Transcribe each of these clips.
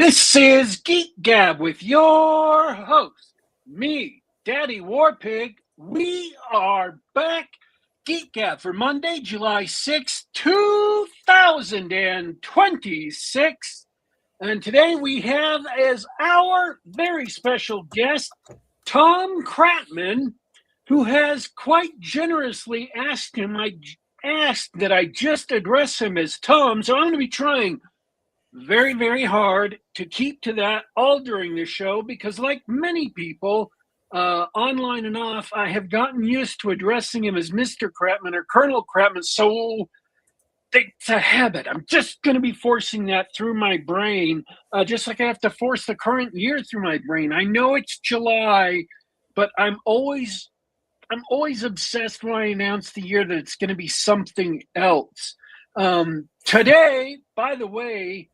This is Geek Gab with your host, me, Daddy Warpig. We are back. Geek Gab for Monday, July 6th, 2026. And today we have as our very special guest, Tom Kratman, who has quite generously asked that I just address him as Tom. So I'm going to be trying very, very hard to keep to that all during this show because, like many people, online and off, I have gotten used to addressing him as Mr. Kratman or Colonel Kratman. So it's a habit. I'm just going to be forcing that through my brain, just like I have to force the current year through my brain. I know it's July, but I'm always obsessed when I announce the year that it's going to be something else. Today, by the way,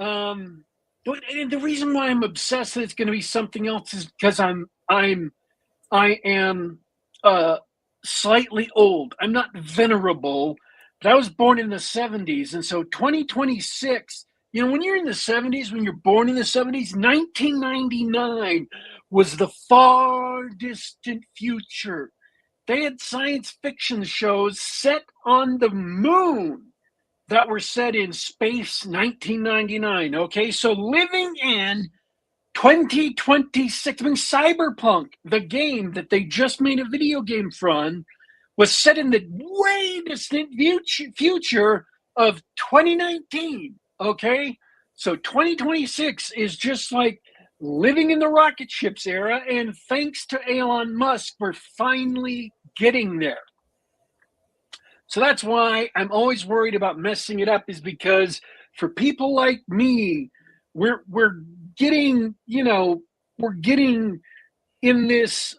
and the reason why I'm obsessed that it's going to be something else is because I am slightly old. I'm not venerable, but I was born in the 70s, and so 2026. You know, when you're in the 70s, when you're born in the 70s, 1999 was the far distant future. They had science fiction shows set on the moon that were set in space 1999. Okay, so living in 2026, I mean, Cyberpunk, the game that they just made a video game from, was set in the way distant future of 2019. Okay, so 2026 is just like living in the rocket ships era, and thanks to Elon Musk, we're finally getting there. So that's why I'm always worried about messing it up, is because for people like me, we're getting, we're getting in this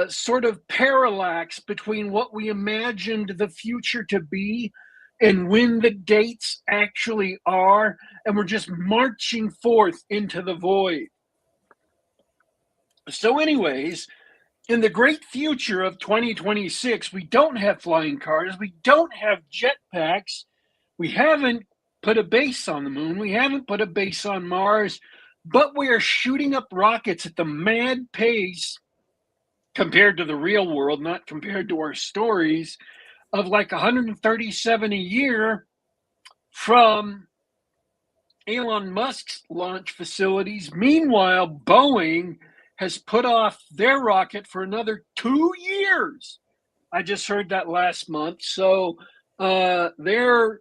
sort of parallax between what we imagined the future to be and when the dates actually are, and we're just marching forth into the void. So anyways, in the great future of 2026, we don't have flying cars, we don't have jetpacks, we haven't put a base on the moon, we haven't put a base on Mars, but we are shooting up rockets at the mad pace compared to the real world, not compared to our stories, of like 137 a year from Elon Musk's launch facilities. Meanwhile, Boeing has put off their rocket for another 2 years. I just heard that last month. So their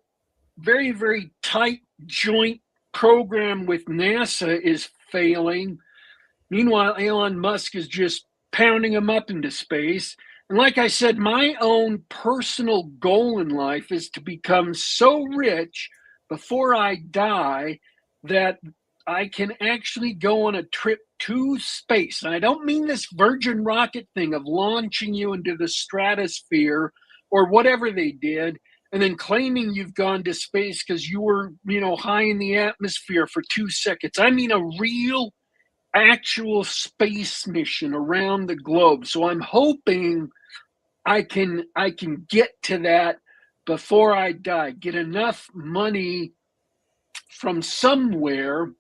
very, very tight joint program with NASA is failing. Meanwhile, Elon Musk is just pounding them up into space. And like I said, my own personal goal in life is to become so rich before I die that I can actually go on a trip to space. And I don't mean this Virgin rocket thing of launching you into the stratosphere or whatever they did, and then claiming you've gone to space because you were, high in the atmosphere for 2 seconds. I mean a real, actual space mission around the globe. So I'm hoping I can get to that before I die, get enough money from somewhere.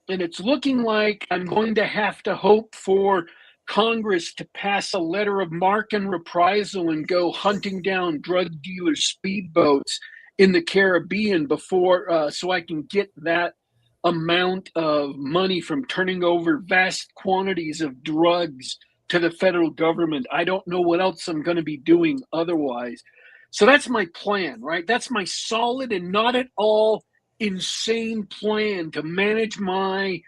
And it's looking like I'm going to have to hope for Congress to pass a letter of marque and reprisal and go hunting down drug dealer speedboats in the Caribbean before, so I can get that amount of money from turning over vast quantities of drugs to the federal government. I don't know what else I'm going to be doing otherwise. So that's my plan, right? That's my solid and not at all insane plan to manage my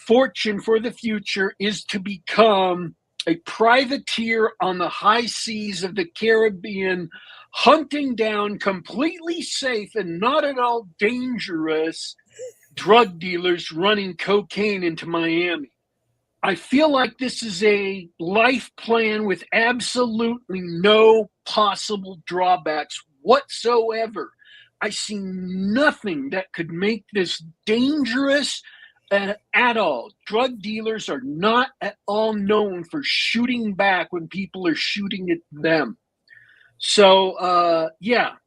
fortune for the future, is to become a privateer on the high seas of the Caribbean, hunting down completely safe and not at all dangerous drug dealers running cocaine into Miami. I feel like this is a life plan with absolutely no possible drawbacks whatsoever. I see nothing that could make this dangerous at all. Drug dealers are not at all known for shooting back when people are shooting at them. So, yeah,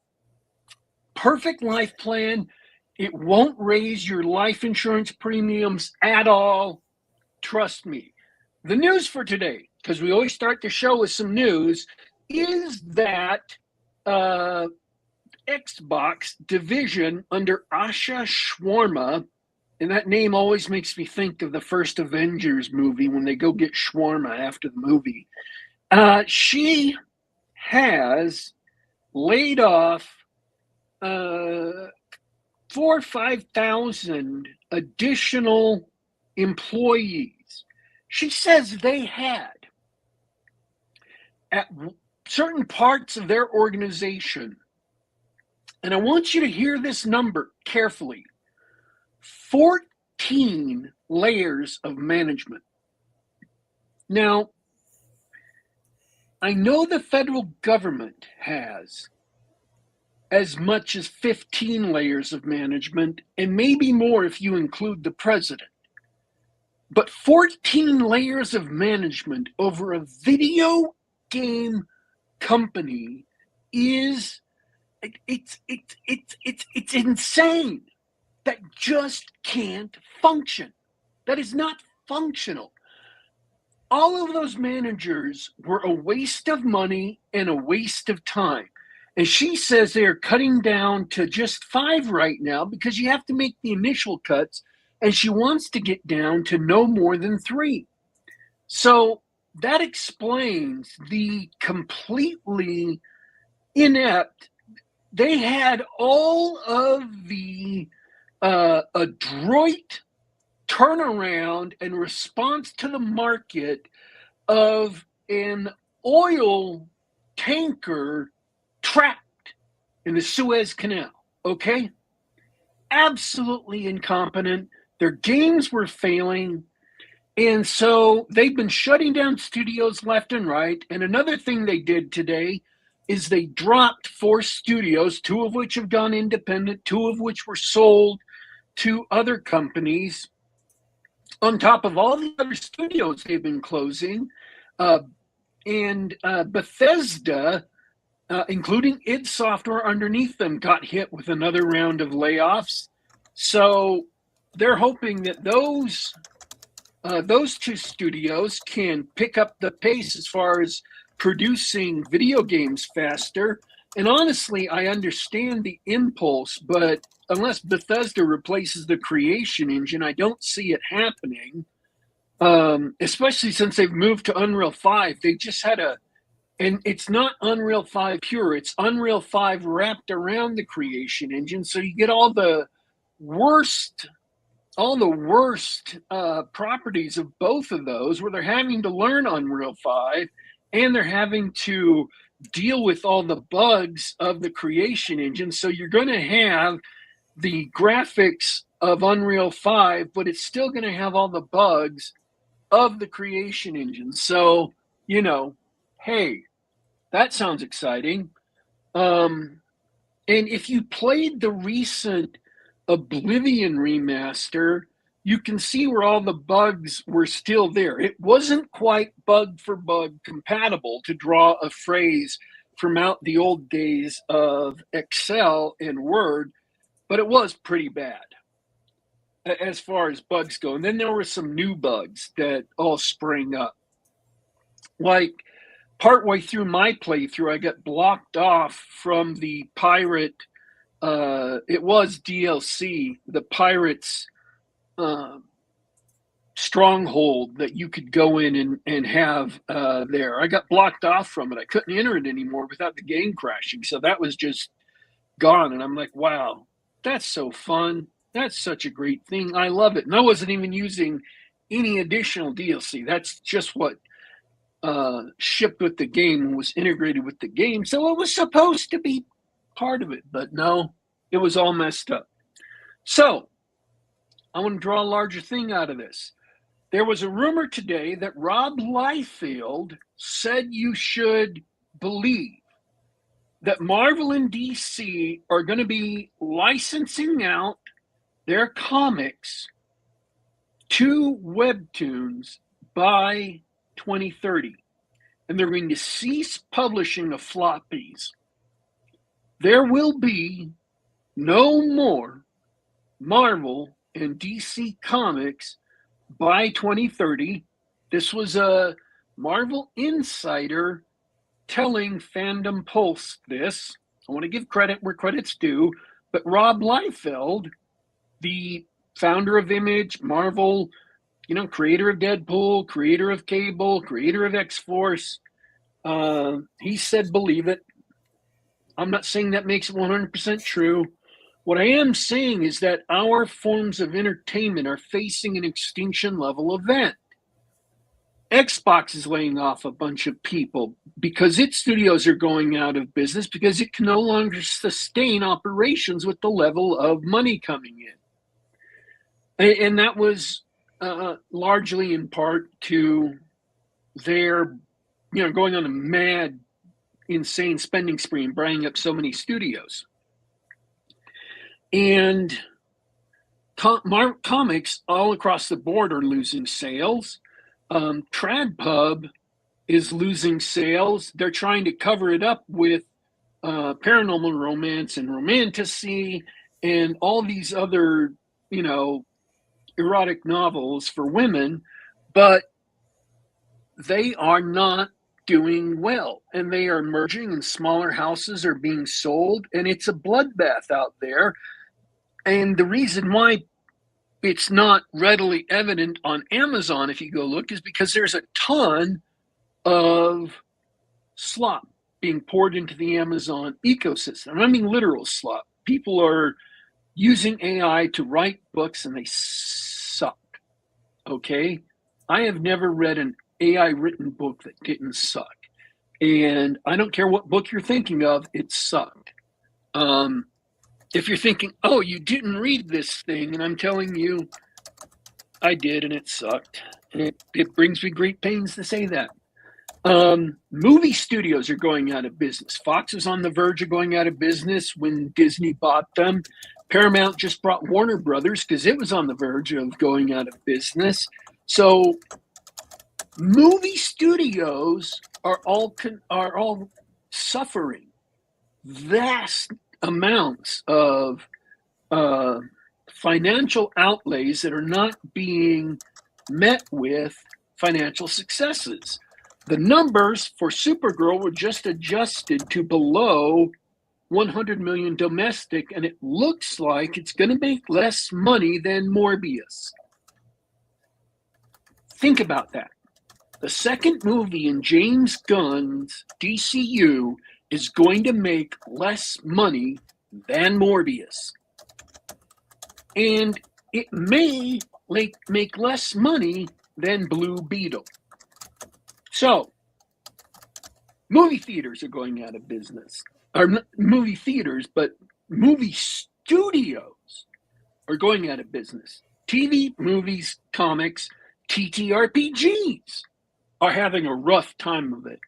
perfect life plan. It won't raise your life insurance premiums at all. Trust me. The news for today, because we always start the show with some news, is that Xbox division under Asha Shawarma, and that name always makes me think of the first Avengers movie when they go get shawarma after the movie. She has laid off 4,000 or 5,000 additional employees. She says they had at certain parts of their organization, and I want you to hear this number carefully, 14 layers of management. Now, I know the federal government has as much as 15 layers of management, and maybe more if you include the president. But 14 layers of management over a video game company is it's insane. That just can't function. That is not functional. All of those managers were a waste of money and a waste of time. And she says they are cutting down to just 5 right now because you have to make the initial cuts, and she wants to get down to no more than 3. So that explains the completely inept. They had all of the adroit turnaround and response to the market of an oil tanker trapped in the Suez Canal, okay? Absolutely incompetent. Their games were failing. And so they've been shutting down studios left and right. And another thing they did today is they dropped 4 studios, 2 of which have gone independent, 2 of which were sold to other companies, on top of all the other studios they've been closing. And Bethesda, including id Software underneath them, got hit with another round of layoffs. So they're hoping that those 2 studios can pick up the pace as far as producing video games faster. And honestly, I understand the impulse, but unless Bethesda replaces the creation engine, I don't see it happening, especially since they've moved to Unreal 5. They just had and it's not Unreal 5 pure, it's Unreal 5 wrapped around the creation engine. So you get all the worst properties of both of those, where they're having to learn Unreal 5 and they're having to deal with all the bugs of the creation engine. So you're going to have the graphics of Unreal 5, but it's still going to have all the bugs of the creation engine. So, hey, that sounds exciting. And if you played the recent Oblivion remaster, you can see where all the bugs were still there. It wasn't quite bug for bug compatible, to draw a phrase from out the old days of Excel and Word, but it was pretty bad as far as bugs go. And then there were some new bugs that all sprang up. Like partway through my playthrough, I got blocked off from the pirate. It was DLC, the pirates stronghold that you could go in and have there. I got blocked off from it. I couldn't enter it anymore without the game crashing. So that was just gone. And I'm like, wow, that's so fun. That's such a great thing. I love it. And I wasn't even using any additional DLC. That's just what shipped with the game and was integrated with the game. So it was supposed to be part of it, but no, it was all messed up. So I want to draw a larger thing out of this. There was a rumor today that Rob Liefeld said you should believe that Marvel and DC are going to be licensing out their comics to webtoons by 2030. And they're going to cease publishing of floppies. There will be no more Marvel and DC Comics by 2030. This was a Marvel insider telling Fandom Pulse this. I want to give credit where credit's due, but Rob Liefeld, the founder of Image, Marvel, creator of Deadpool, creator of Cable, creator of X-Force, he said, believe it. I'm not saying that makes it 100% true. What I am saying is that our forms of entertainment are facing an extinction level event. Xbox is laying off a bunch of people because its studios are going out of business because it can no longer sustain operations with the level of money coming in. And that was largely in part to their, going on a mad, insane spending spree and buying up so many studios. And comics all across the board are losing sales. TradPub is losing sales. They're trying to cover it up with paranormal romance and romantasy and all these other, erotic novels for women, but they are not doing well, and they are merging, and smaller houses are being sold, and it's a bloodbath out there. And the reason why it's not readily evident on Amazon, if you go look, is because there's a ton of slop being poured into the Amazon ecosystem. I mean literal slop. People are using AI to write books and they suck. Okay? I have never read an AI written book that didn't suck. And I don't care what book you're thinking of, it sucked. If you're thinking, oh, you didn't read this thing, and I'm telling you, I did, and it sucked. And it brings me great pains to say that. Movie studios are going out of business. Fox was on the verge of going out of business when Disney bought them. Paramount just bought Warner Brothers because it was on the verge of going out of business. So movie studios are all suffering vast amounts of financial outlays that are not being met with financial successes. The numbers for Supergirl were just adjusted to below 100 million domestic, and it looks like it's going to make less money than Morbius. Think about that. The second movie in James Gunn's DCU is going to make less money than Morbius. And it may make less money than Blue Beetle. So, movie theaters are going out of business. Or not movie theaters, but movie studios are going out of business. TV, movies, comics, TTRPGs are having a rough time of it.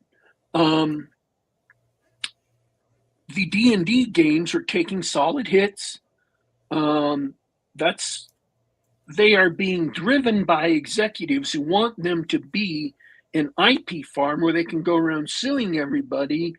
The D&D games are taking solid hits. They are being driven by executives who want them to be an IP farm where they can go around suing everybody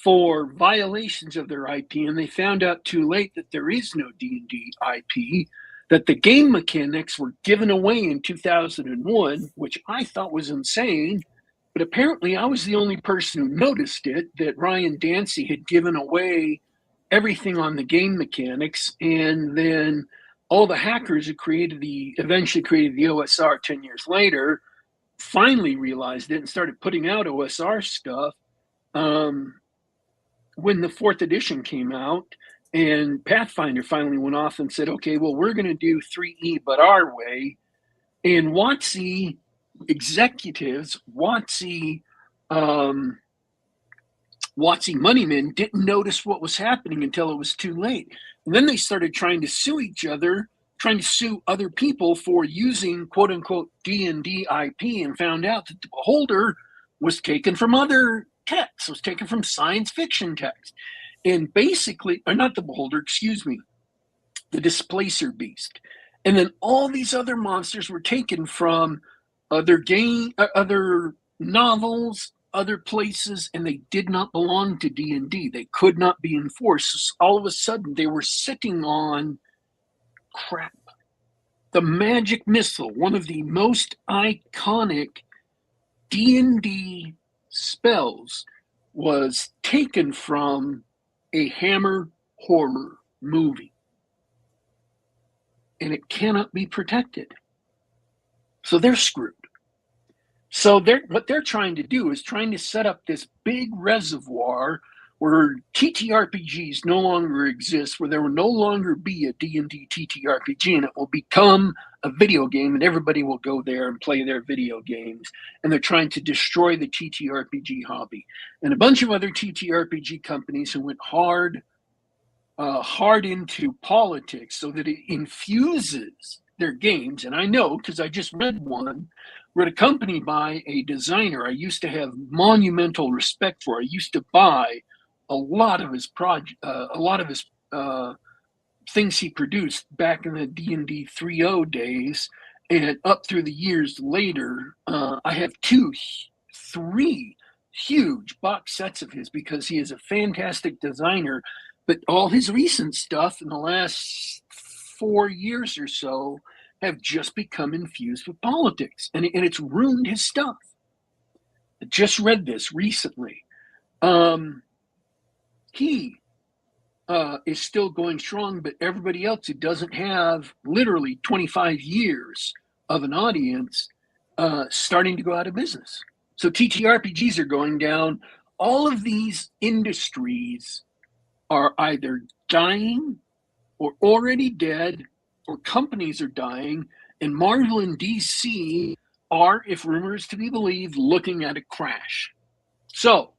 for violations of their IP, and they found out too late that there is no D&D IP, that the game mechanics were given away in 2001, which I thought was insane, but apparently I was the only person who noticed it, that Ryan Dancy had given away everything on the game mechanics, and then all the hackers who eventually created the OSR 10 years later finally realized it and started putting out OSR stuff when the 4th edition came out, and Pathfinder finally went off and said, okay, well, we're going to do 3E but our way. And WotC executives, WotC moneymen didn't notice what was happening until it was too late. And then they started trying to sue each other, trying to sue other people for using quote-unquote D&D IP, and found out that the Beholder was taken from other texts, was taken from science fiction text. And basically, or not the Beholder, excuse me, the Displacer Beast. And then all these other monsters were taken from other novels, other places, and they did not belong to D&D. They could not be enforced. So all of a sudden, they were sitting on crap. The magic missile, one of the most iconic D&D spells, was taken from a Hammer horror movie. And it cannot be protected. So they're screwed. So what they're trying to do is trying to set up this big reservoir where TTRPGs no longer exist, where there will no longer be a D&D TTRPG, and it will become a video game, and everybody will go there and play their video games. And they're trying to destroy the TTRPG hobby. And a bunch of other TTRPG companies who went hard into politics so that it infuses their games. And I know, because I just read one, read accompanied by a designer I used to have monumental respect for. I used to buy a lot of his things he produced back in the D&D 3.0 days, and up through the years later. I have three huge box sets of his because he is a fantastic designer. But all his recent stuff in the last 4 years or so have just become infused with politics, and it's ruined his stuff. I just read this recently. He is still going strong, but everybody else who doesn't have literally 25 years of an audience starting to go out of business. So TTRPGs are going down. All of these industries are either dying or already dead, or companies are dying, and Marvel and DC are, if rumors to be believed, looking at a crash. So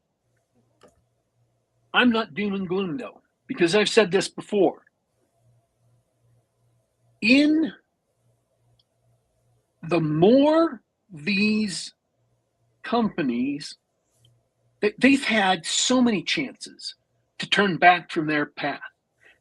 I'm not doom and gloom, though, because I've said this before. In the more these companies, they've had so many chances to turn back from their path.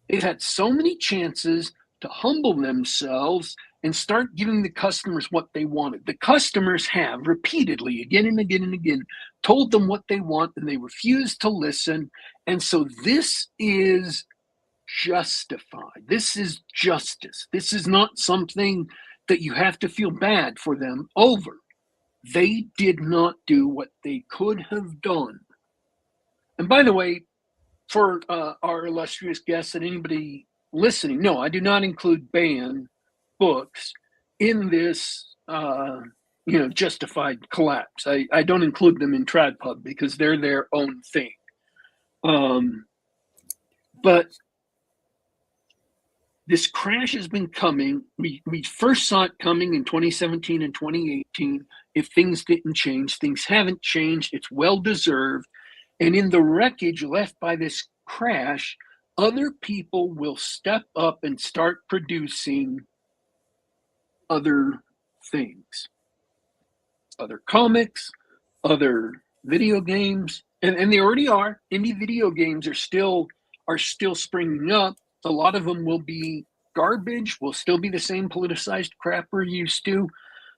They've had so many chances to humble themselves and start giving the customers what they wanted. The customers have repeatedly, again and again and again, told them what they want, and they refuse to listen. And so this is justified. This is justice. This is not something that you have to feel bad for them over. They did not do what they could have done. And by the way, for our illustrious guests and anybody listening, no, I do not include banned books in this, justified collapse. I don't include them in TradPub because they're their own thing. But this crash has been coming. We first saw it coming in 2017 and 2018. If things didn't change, things haven't changed. It's well-deserved. And in the wreckage left by this crash, other people will step up and start producing other things, other comics, other video games, and they already are. Indie video games are still springing up. A lot of them will be garbage, will still be the same politicized crap we're used to,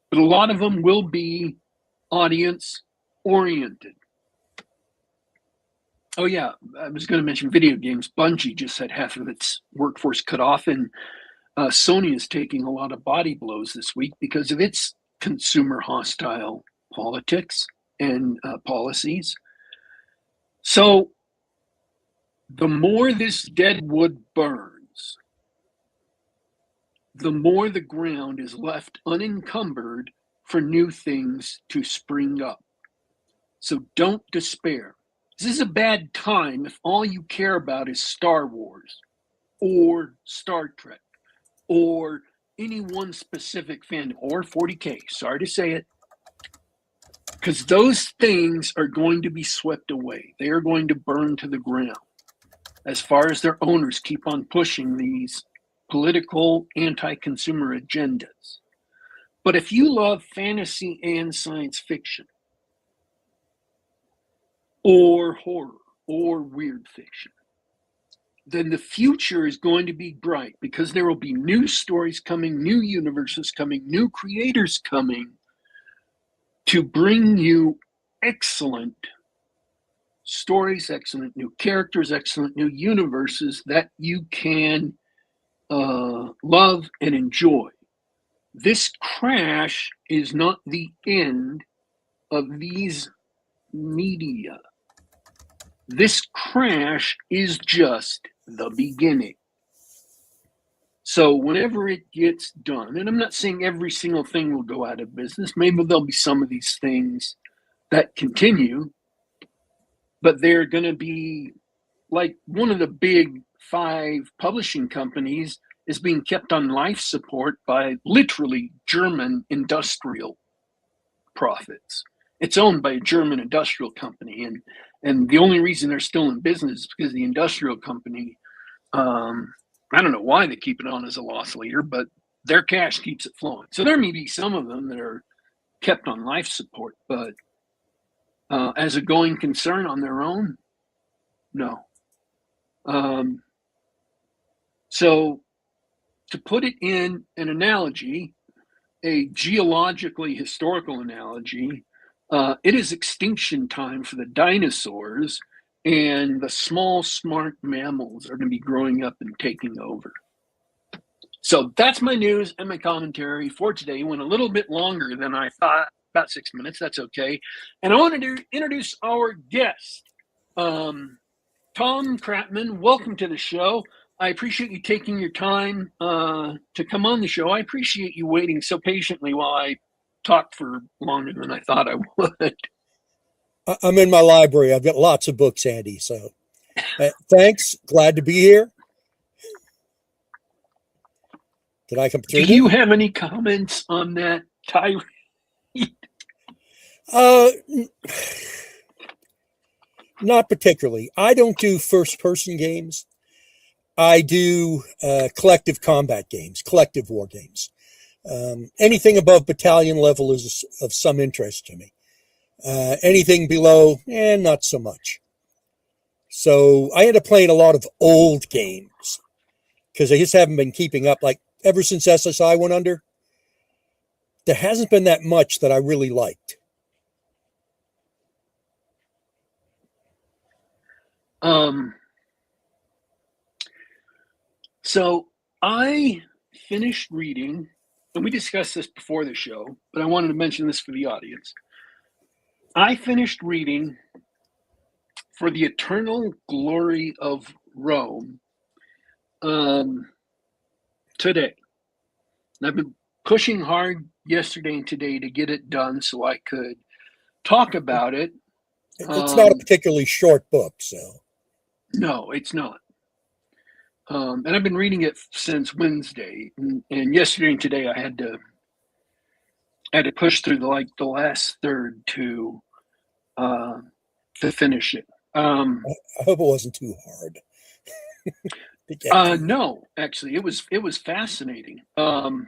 but a lot of them will be audience oriented. Oh yeah, I was going to mention video games. Bungie just had half of its workforce cut off, and Sony is taking a lot of body blows this week because of its consumer hostile politics and policies. So the more this dead wood burns, the more the ground is left unencumbered for new things to spring up. So don't despair. This is a bad time if all you care about is Star Wars or Star Trek or any one specific fandom or 40K. Sorry to say it. Because those things are going to be swept away. They are going to burn to the ground as far as their owners keep on pushing these political anti-consumer agendas. But if you love fantasy and science fiction, or horror, or weird fiction, then the future is going to be bright because there will be new stories coming, new universes coming, new creators coming to bring you excellent stories, excellent new characters, excellent new universes that you can love and enjoy. This crash is not the end of these media. This crash is just the beginning. So whenever it gets done, and I'm not saying every single thing will go out of business, maybe there'll be some of these things that continue, but they're going to be like one of the big 5 publishing companies is being kept on life support by literally German industrial profits. It's owned by a German industrial company, and the only reason they're still in business is because the industrial company, I don't know why they keep it on as a loss leader, but their cash keeps it flowing. So there may be some of them that are kept on life support, but as a going concern on their own, no. So to put it in an analogy, a geologically historical analogy, it is extinction time for the dinosaurs, and the small, smart mammals are going to be growing up and taking over. So that's my news and my commentary for today. It went a little bit longer than I thought, about 6 minutes. That's okay. And I wanted to introduce our guest, Tom Kratman. Welcome to the show. I appreciate you taking your time to come on the show. I appreciate you waiting so patiently while I talked for longer than I thought I would. I'm in my library. I've got lots of books, Andy. So thanks. Glad to be here. Did I come through? Do you have any comments on that tirade? Not particularly. I don't do first-person games. I do collective combat games, collective war games. Anything above battalion level is of some interest to me. Anything below, not so much. So I end up playing a lot of old games because I just haven't been keeping up. Like ever since SSI went under, there hasn't been that much that I really liked. So I finished reading, and we discussed this before the show, but I wanted to mention this for the audience. I finished reading For the Eternal Glory of Rome today. And I've been pushing hard yesterday and today to get it done so I could talk about it. It's not a particularly short book, so. No, it's not. And I've been reading it since Wednesday, and yesterday and today I had to push through the last third to finish it. I hope it wasn't too hard. No, actually, it was fascinating. I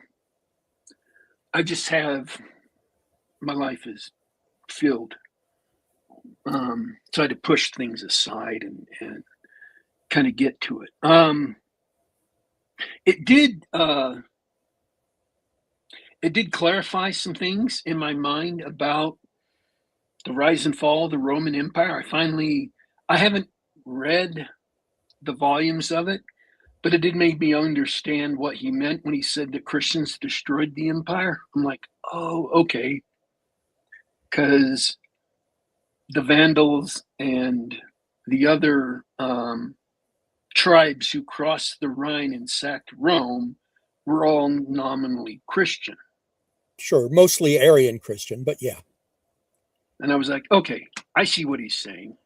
just have, my life is filled, so I had to push things aside and kind of get to it. It did clarify some things in my mind about the rise and fall of the Roman Empire. I haven't read the volumes of it, but it did make me understand what he meant when he said that Christians destroyed the empire. I'm like, oh, okay. Because the Vandals and the other tribes who crossed the Rhine and sacked Rome were all nominally Christian. Sure, mostly Aryan Christian, but yeah. And I was like, okay, I see what he's saying.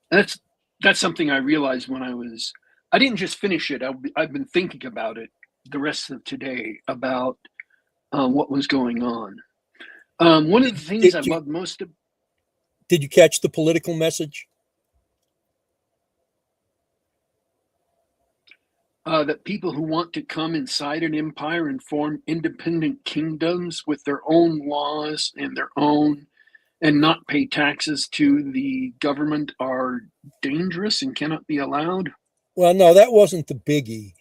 That's something I realized when I didn't just finish it. I've been thinking about it the rest of today about what was going on. One of the things I loved most. Did you catch the political message? That people who want to come inside an empire and form independent kingdoms with their own laws and not pay taxes to the government are dangerous and cannot be allowed? Well, no, that wasn't the biggie.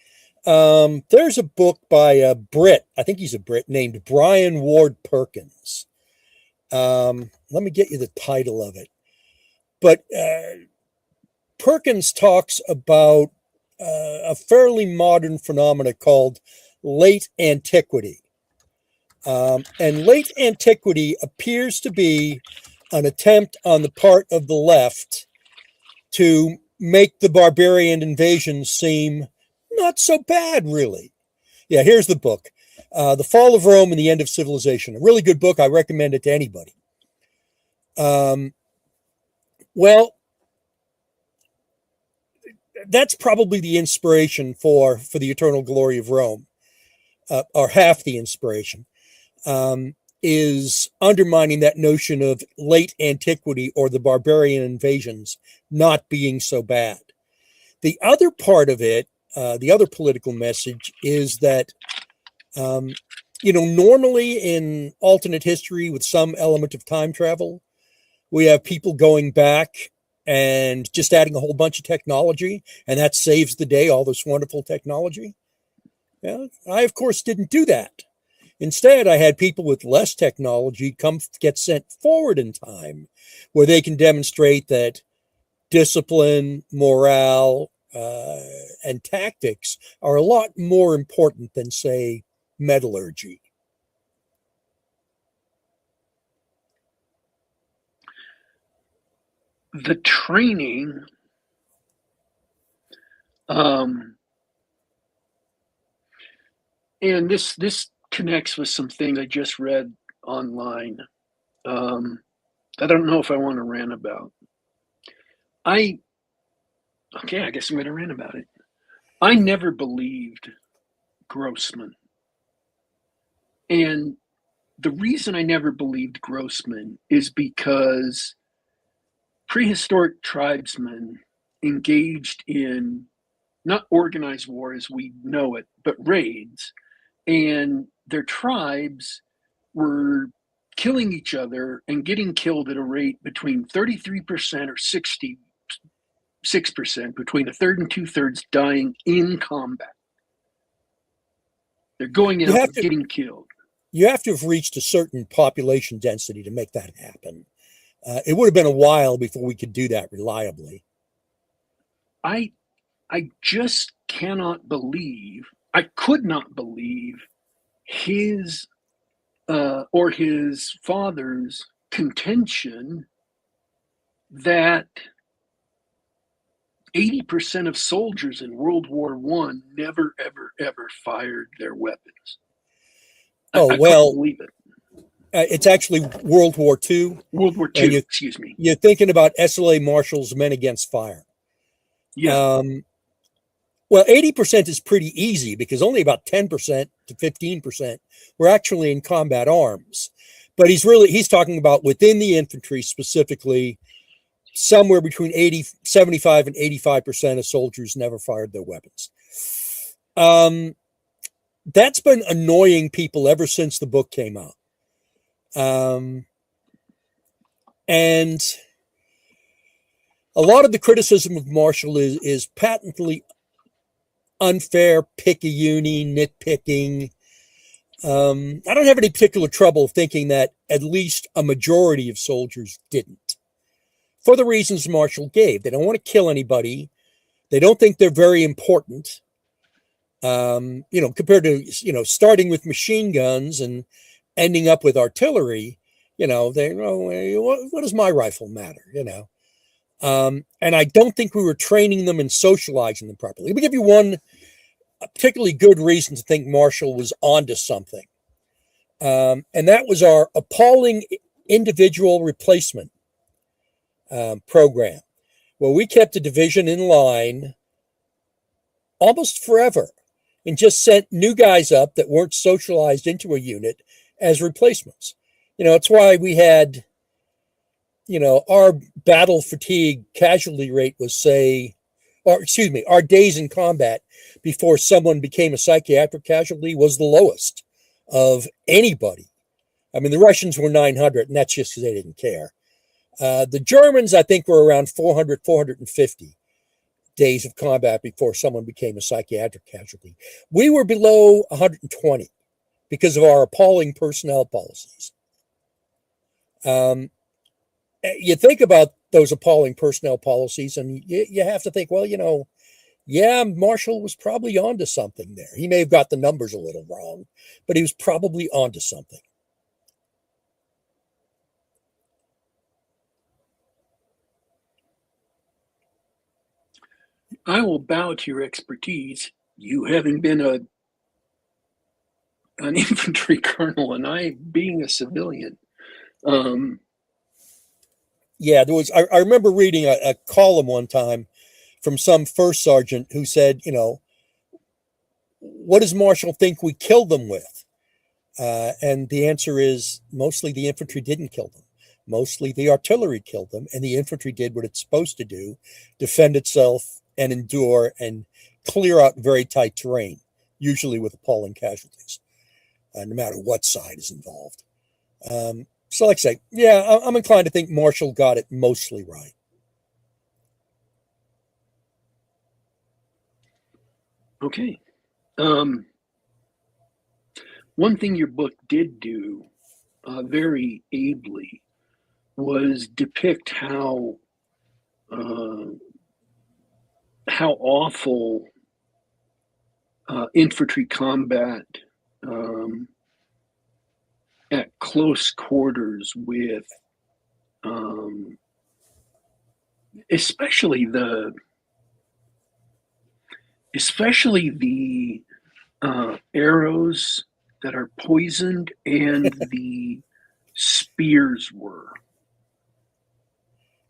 There's a book by a Brit, I think he's a Brit, named Brian Ward Perkins. Let me get you the title of it. But Perkins talks about a fairly modern phenomena called late antiquity. And late antiquity appears to be an attempt on the part of the left to make the barbarian invasion seem not so bad, really. Yeah, here's the book. The Fall of Rome and the End of Civilization. A really good book. I recommend it to anybody. Well, that's probably the inspiration for the eternal glory of Rome, or half the inspiration, is undermining that notion of late antiquity or the barbarian invasions not being so bad. The other part of it, the other political message, is that normally in alternate history with some element of time travel, we have people going back and just adding a whole bunch of technology, and that saves the day, all this wonderful technology. Yeah, I, of course, didn't do that. Instead, I had people with less technology come get sent forward in time where they can demonstrate that discipline, morale, and tactics are a lot more important than, say, metallurgy. The training, and this connects with some things I just read online. I don't know if I want to rant about. I guess I'm going to rant about it. I never believed Grossman. And the reason I never believed Grossman is because prehistoric tribesmen engaged in not organized war as we know it, but raids, and their tribes were killing each other and getting killed at a rate between 33% or 66%, between a third and two-thirds dying in combat. They're going out and getting killed. You have to have reached a certain population density to make that happen. It would have been a while before we could do that reliably. I just cannot believe, I could not believe his or his father's contention that 80% of soldiers in World War I never, ever, ever fired their weapons. I couldn't believe it. It's actually World War II. World War II, excuse me. You're thinking about SLA Marshall's Men Against Fire. Yeah. Well, 80% is pretty easy because only about 10% to 15% were actually in combat arms. But he's talking about within the infantry specifically, somewhere between 75 and 85% of soldiers never fired their weapons. That's been annoying people ever since the book came out. And a lot of the criticism of Marshall is patently unfair, pick-a-uni, nitpicking. I don't have any particular trouble thinking that at least a majority of soldiers didn't, for the reasons Marshall gave. They don't want to kill anybody. They don't think they're very important. Compared to, starting with machine guns and ending up with artillery, what does my rifle matter, And I don't think we were training them and socializing them properly. Let me give you one particularly good reason to think Marshall was onto something. And that was our appalling individual replacement program, where we kept a division in line almost forever and just sent new guys up that weren't socialized into a unit as replacements. It's why we had, our battle fatigue casualty rate was our days in combat before someone became a psychiatric casualty was the lowest of anybody. I mean, the Russians were 900, and that's just because they didn't care. The Germans, I think, were around 400, 450 days of combat before someone became a psychiatric casualty. We were below 120 because of our appalling personnel policies. You think about those appalling personnel policies, and you have to think, well, Yeah, Marshall was probably onto something there. He may have got the numbers a little wrong, but he was probably onto something. I will bow to your expertise. You having been an infantry colonel and I being a civilian. Yeah, there was. I remember reading a column one time from some first sergeant who said, what does Marshall think we killed them with? And the answer is mostly the infantry didn't kill them. Mostly the artillery killed them, and the infantry did what it's supposed to do: defend itself and endure and clear out very tight terrain, usually with appalling casualties, no matter what side is involved. So, like I say, yeah, I'm inclined to think Marshall got it mostly right. Okay. One thing your book did do very ably was depict how awful infantry combat at close quarters with especially the arrows that are poisoned and the spears were.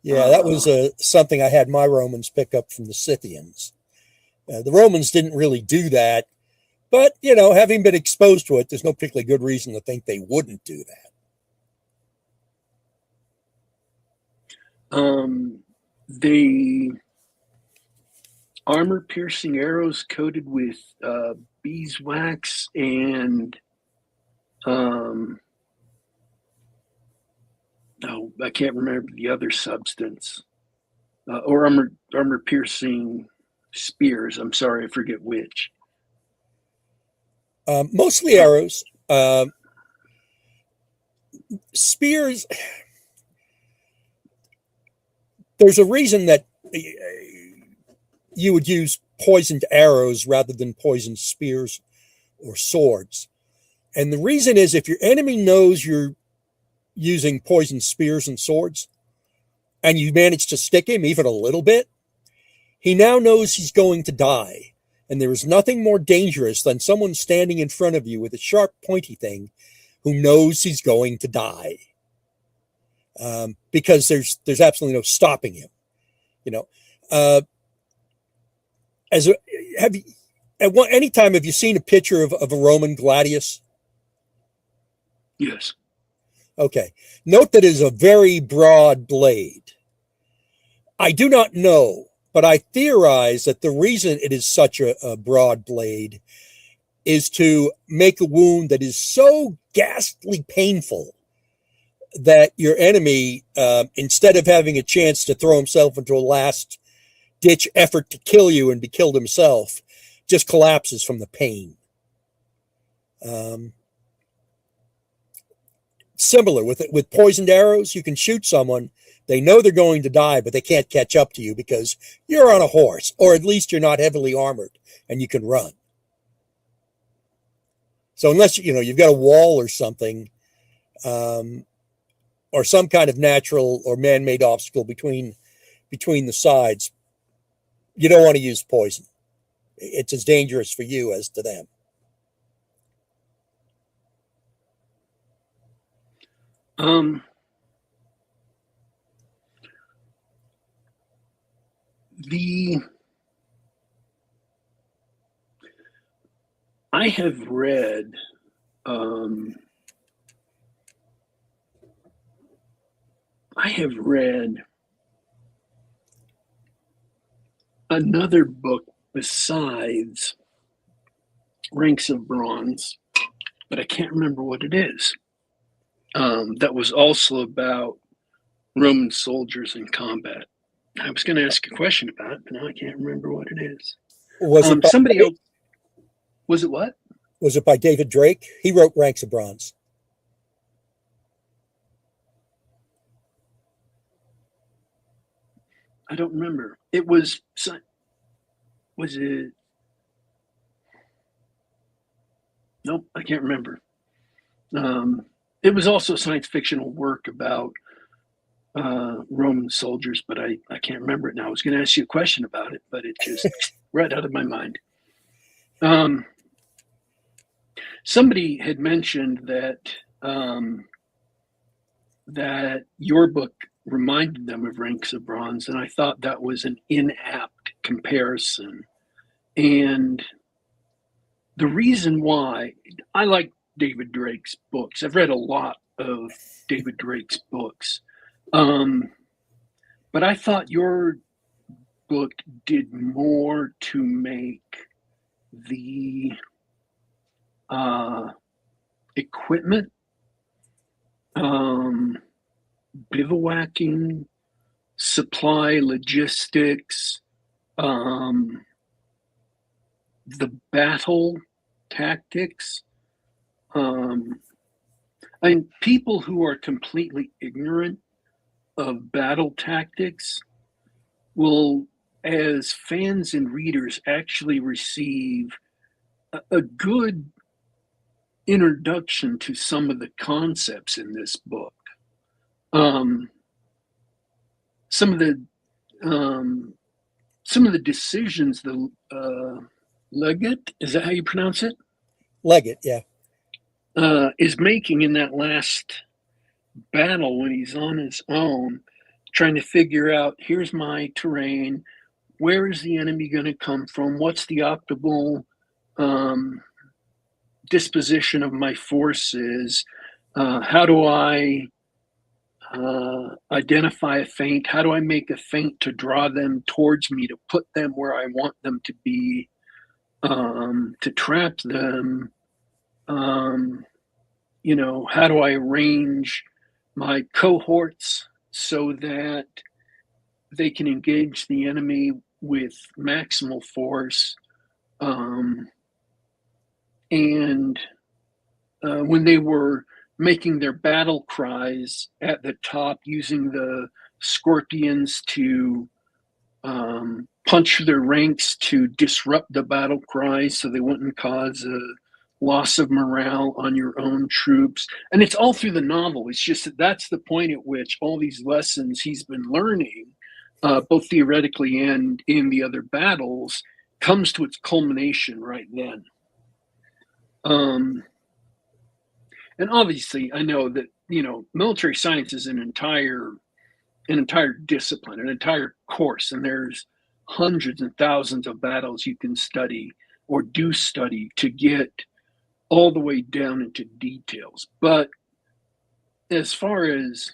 Yeah, that was something I had my Romans pick up from the Scythians. The Romans didn't really do that, but, having been exposed to it, there's no particularly good reason to think they wouldn't do that. They armor-piercing arrows coated with beeswax and I can't remember the other substance, or armor-piercing spears. I'm sorry, I forget which. Mostly arrows. Spears. There's a reason that you would use poisoned arrows rather than poisoned spears or swords. And the reason is if your enemy knows you're using poisoned spears and swords and you manage to stick him even a little bit, he now knows he's going to die. And there is nothing more dangerous than someone standing in front of you with a sharp, pointy thing who knows he's going to die. Because there's absolutely no stopping him. Any time have you seen a picture of a Roman gladius? Yes. Okay. Note that it is a very broad blade. I do not know, but I theorize that the reason it is such a broad blade is to make a wound that is so ghastly painful that your enemy, instead of having a chance to throw himself into a last-ditch effort to kill you and be killed himself, just collapses from the pain. Similar with poisoned arrows, you can shoot someone. They know they're going to die, but they can't catch up to you because you're on a horse, or at least you're not heavily armored and you can run. So unless you've got a wall or something, or some kind of natural or man-made obstacle between the sides, you don't want to use poison. It's as dangerous for you as to them. I have read another book besides Ranks of Bronze, but I can't remember what it is. That was also about Roman soldiers in combat. I was going to ask a question about it, but now I can't remember what it is. Was it somebody else? Was it what? Was it by David Drake? He wrote Ranks of Bronze. I don't remember. It was was it? Nope, I can't remember. It was also a science fictional work about Roman soldiers, but I can't remember it now. I was going to ask you a question about it, but it just right out of my mind. Somebody had mentioned that that your book reminded them of Ranks of Bronze, and I thought that was an inapt comparison. And the reason why I like David Drake's books, I've read a lot of David Drake's books, but I thought your book did more to make the equipment, bivouacking, supply logistics, the battle tactics. I mean, people who are completely ignorant of battle tactics will, as fans and readers, actually receive a good introduction to some of the concepts in this book. Some of the decisions the Leggett, is that how you pronounce it? Leggett, yeah. Is making in that last battle when he's on his own, trying to figure out, here's my terrain, where is the enemy going to come from, what's the optimal disposition of my forces, how do I identify a feint, how do I make a feint to draw them towards me, to put them where I want them to be, to trap them, how do I arrange my cohorts so that they can engage the enemy with maximal force. And when they were making their battle cries at the top, using the scorpions to punch their ranks to disrupt the battle cries so they wouldn't cause a loss of morale on your own troops. And it's all through the novel. It's just that's the point at which all these lessons he's been learning, both theoretically and in the other battles, comes to its culmination right then. And obviously, I know that military science is an entire discipline, an entire course, and there's hundreds and thousands of battles you can study or do study to get all the way down into details. But as far as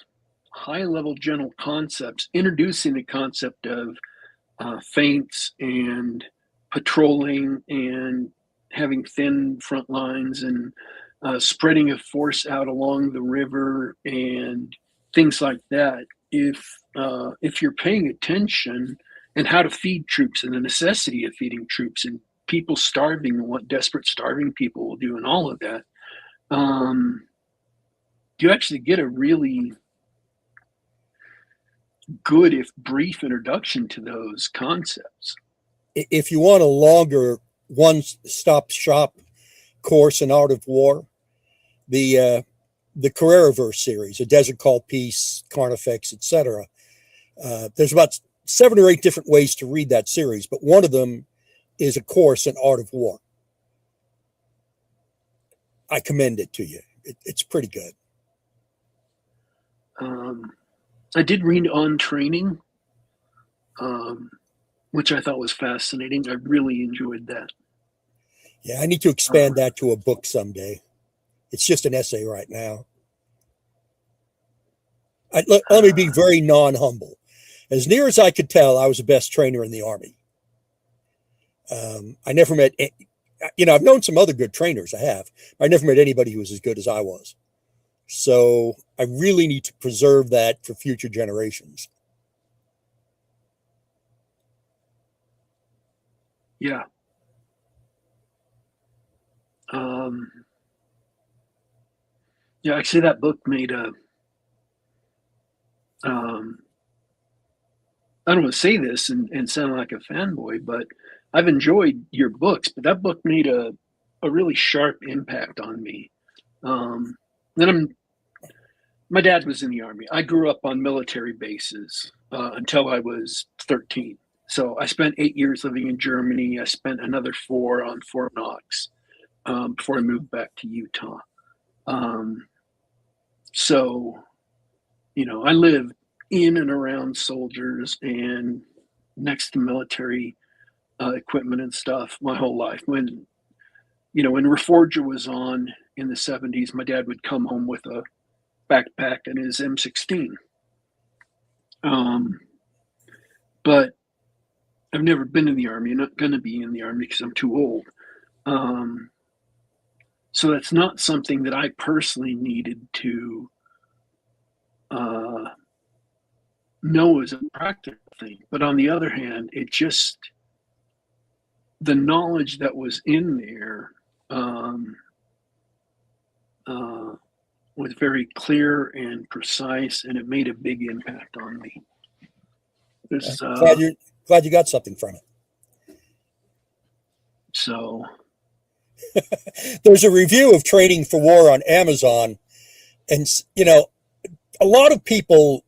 high-level general concepts, introducing the concept of feints and patrolling and having thin front lines and spreading a force out along the river and things like that, if you're paying attention, and how to feed troops and the necessity of feeding troops and people starving and what desperate starving people will do and all of that, you actually get a really good, if brief, introduction to those concepts. If you want a longer one-stop shop course in Art of War, the Carreraverse series, A Desert Called Peace, Carnifex, etc. There's about 7 or 8 different ways to read that series, but one of them is a course in Art of War. I commend it to you. It's pretty good. I did read On Training, which I thought was fascinating. I really enjoyed that. Yeah, I need to expand that to a book someday. It's just an essay right now. Let me be very non-humble. As near as I could tell, I was the best trainer in the Army. I never met, I've known some other good trainers, I have, but I never met anybody who was as good as I was. So I really need to preserve that for future generations. Yeah. Yeah, actually, that book made a I don't want to say this and sound like a fanboy, but I've enjoyed your books, but that book made a really sharp impact on me. Then my dad was in the Army. I grew up on military bases until I was 13. So I spent 8 years living in Germany. I spent another 4 on Fort Knox before I moved back to Utah. Um, so, I lived in and around soldiers and next to military equipment and stuff my whole life. When Reforger was on in the 70s, my dad would come home with a backpack and his M16. But I've never been in the Army. I'm not going to be in the Army because I'm too old. So that's not something that I personally needed to know as a practical thing. But on the other hand, the knowledge that was in there was very clear and precise, and it made a big impact on me. Glad you got something from it. So there's a review of Training for War on Amazon, and a lot of people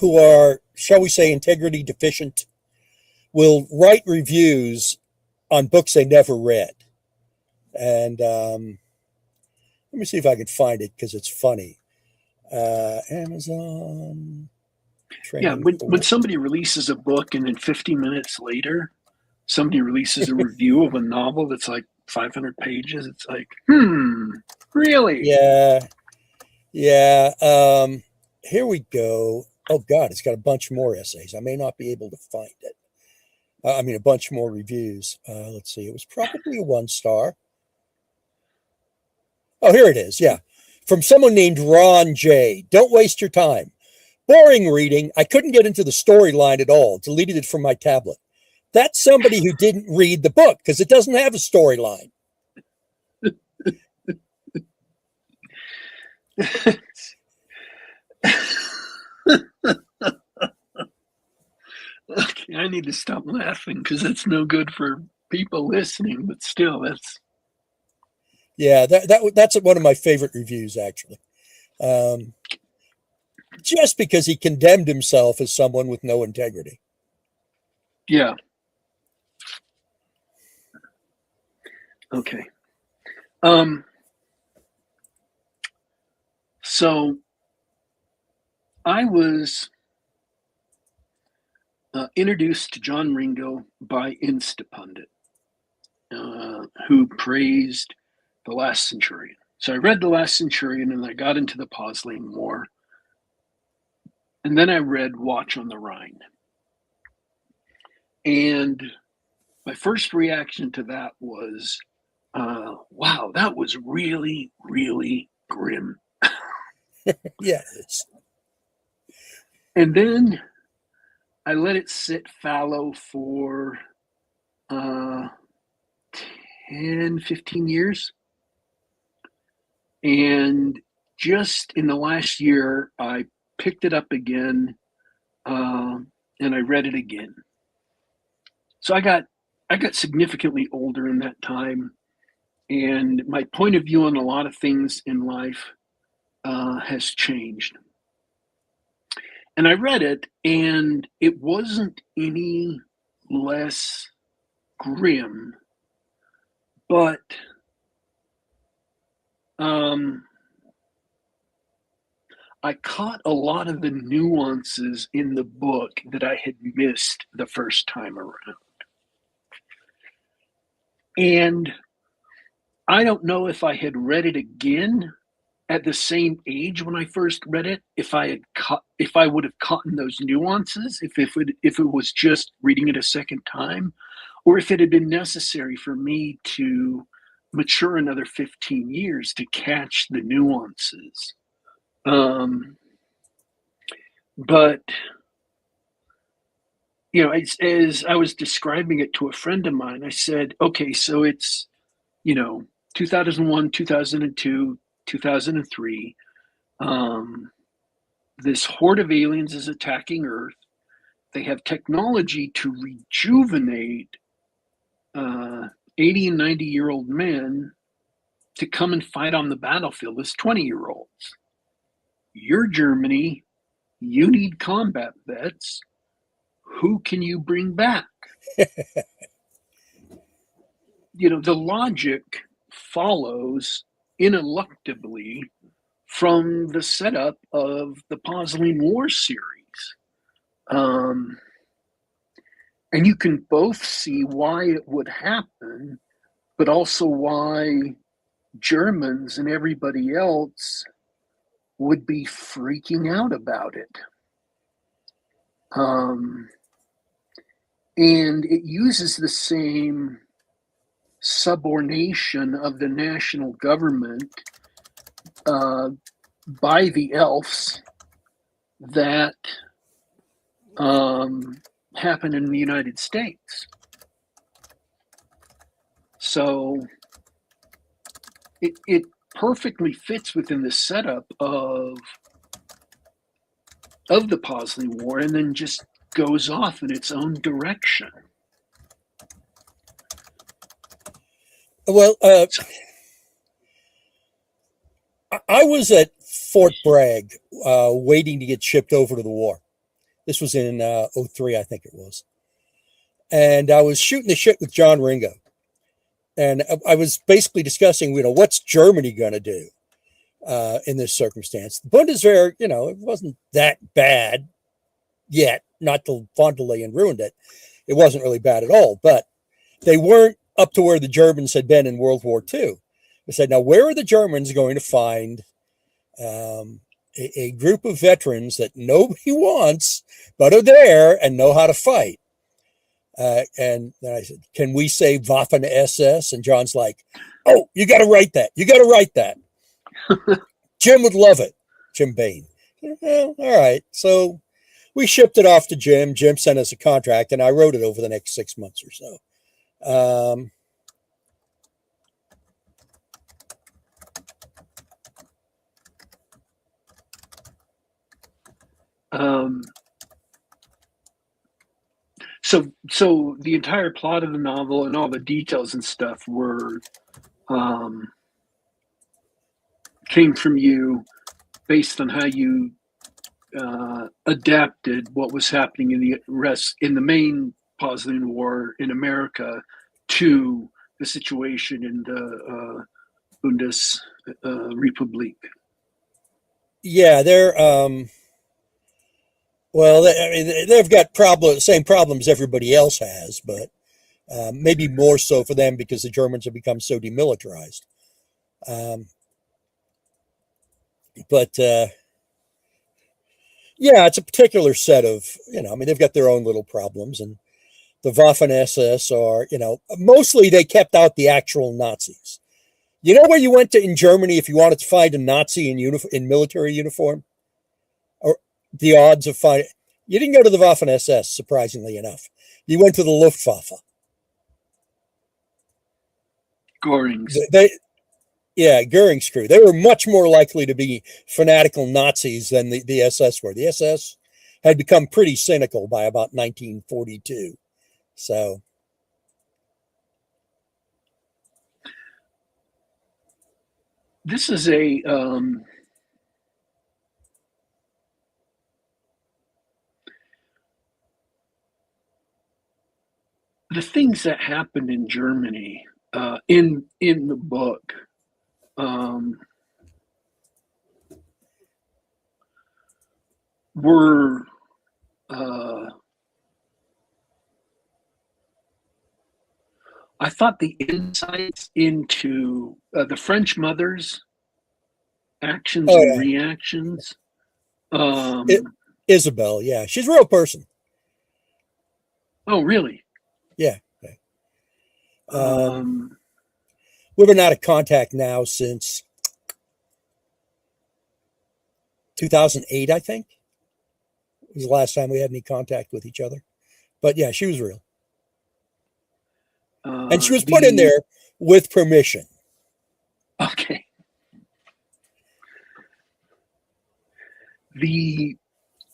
who are, shall we say, integrity deficient will write reviews on books they never read. And let me see if I can find it because it's funny. Amazon. Yeah, when somebody releases a book and then 50 minutes later, somebody releases a review of a novel that's like 500 pages, it's like, really? Yeah. Here we go. Oh, God, it's got a bunch more essays. I may not be able to find it. A bunch more reviews. Let's see. It was probably a 1-star. Oh, here it is. Yeah. From someone named Ron J. Don't waste your time. Boring reading. I couldn't get into the storyline at all. Deleted it from my tablet. That's somebody who didn't read the book because it doesn't have a storyline. Okay, I need to stop laughing because that's no good for people listening, but still, that's... Yeah, that's one of my favorite reviews, actually. Just because he condemned himself as someone with no integrity. Yeah. Okay. So I was introduced to John Ringo by Instapundit, who praised The Last Centurion. So I read The Last Centurion and I got into the Posling War. And then I read Watch on the Rhine. And my first reaction to that was, wow, that was really, really grim. Yes. And then I let it sit fallow for 10, 15 years. And just in the last year, I picked it up again and I read it again. So I got significantly older in that time, and my point of view on a lot of things in life has changed. And I read it, and it wasn't any less grim, but I caught a lot of the nuances in the book that I had missed the first time around. And I don't know if I had read it again at the same age when I first read it, if I would have caught those nuances, if it was just reading it a second time, or if it had been necessary for me to mature another 15 years to catch the nuances. But as I was describing it to a friend of mine, I said, okay, so it's 2001, 2002, 2003. This horde of aliens is attacking Earth. they have technology to rejuvenate 80 and 90-year-old men to come and fight on the battlefield as 20-year-olds. You're Germany. You need combat vets. Who can you bring back? The logic follows ineluctably from the setup of the Posling War series. And you can both see why it would happen, but also why Germans and everybody else would be freaking out about it. And it uses the same subordination of the national government by the elves that happen in the United States. So it perfectly fits within the setup of the Posling War, and then just goes off in its own direction. Well, I was at Fort Bragg waiting to get shipped over to the war. This was in 03, I think it was. And I was shooting the shit with John Ringo. And I was basically discussing, what's Germany going to do in this circumstance? The Bundeswehr, it wasn't that bad yet, not till von der Leyen ruined it. It wasn't really bad at all, but they weren't up to where the Germans had been in World War II. I said, now, where are the Germans going to find a group of veterans that nobody wants, but are there and know how to fight? And then I said, can we say Waffen SS? And John's like, oh, you got to write that. You got to write that. Jim would love it. Jim Bain. Well, all right. So we shipped it off to Jim. Jim sent us a contract, and I wrote it over the next 6 months or so. So the entire plot of the novel and all the details and stuff were came from you based on how you adapted what was happening in the main Posling War in America to the situation in the Bundesrepublik. Yeah, they're well, they've got same problems everybody else has, but maybe more so for them because the Germans have become so demilitarized. But yeah, it's a particular set of, they've got their own little problems, and the Waffen SS are, mostly they kept out the actual Nazis. You know where you went to in Germany if you wanted to find a Nazi in military uniform? Or the odds of finding... You didn't go to the Waffen SS, surprisingly enough. You went to the Luftwaffe. Göring's. Goering's crew. They were much more likely to be fanatical Nazis than the SS were. The SS had become pretty cynical by about 1942. So... This is a the things that happened in Germany in the book were I thought the insights into the French mother's actions and reactions. Isabel, yeah, she's a real person. Oh, really? Yeah. We've been out of contact now since 2008, I think. It was the last time we had any contact with each other. But yeah, she was real. And she was put in there with permission. Okay. The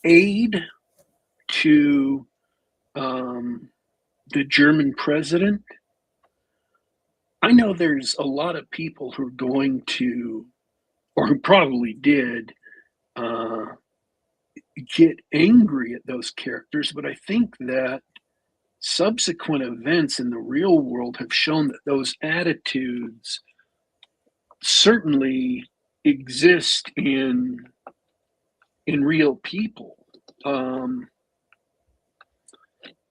aid to the German president. I know there's a lot of people who are going to, or who probably did, get angry at those characters, but I think that subsequent events in the real world have shown that those attitudes certainly exist in real people.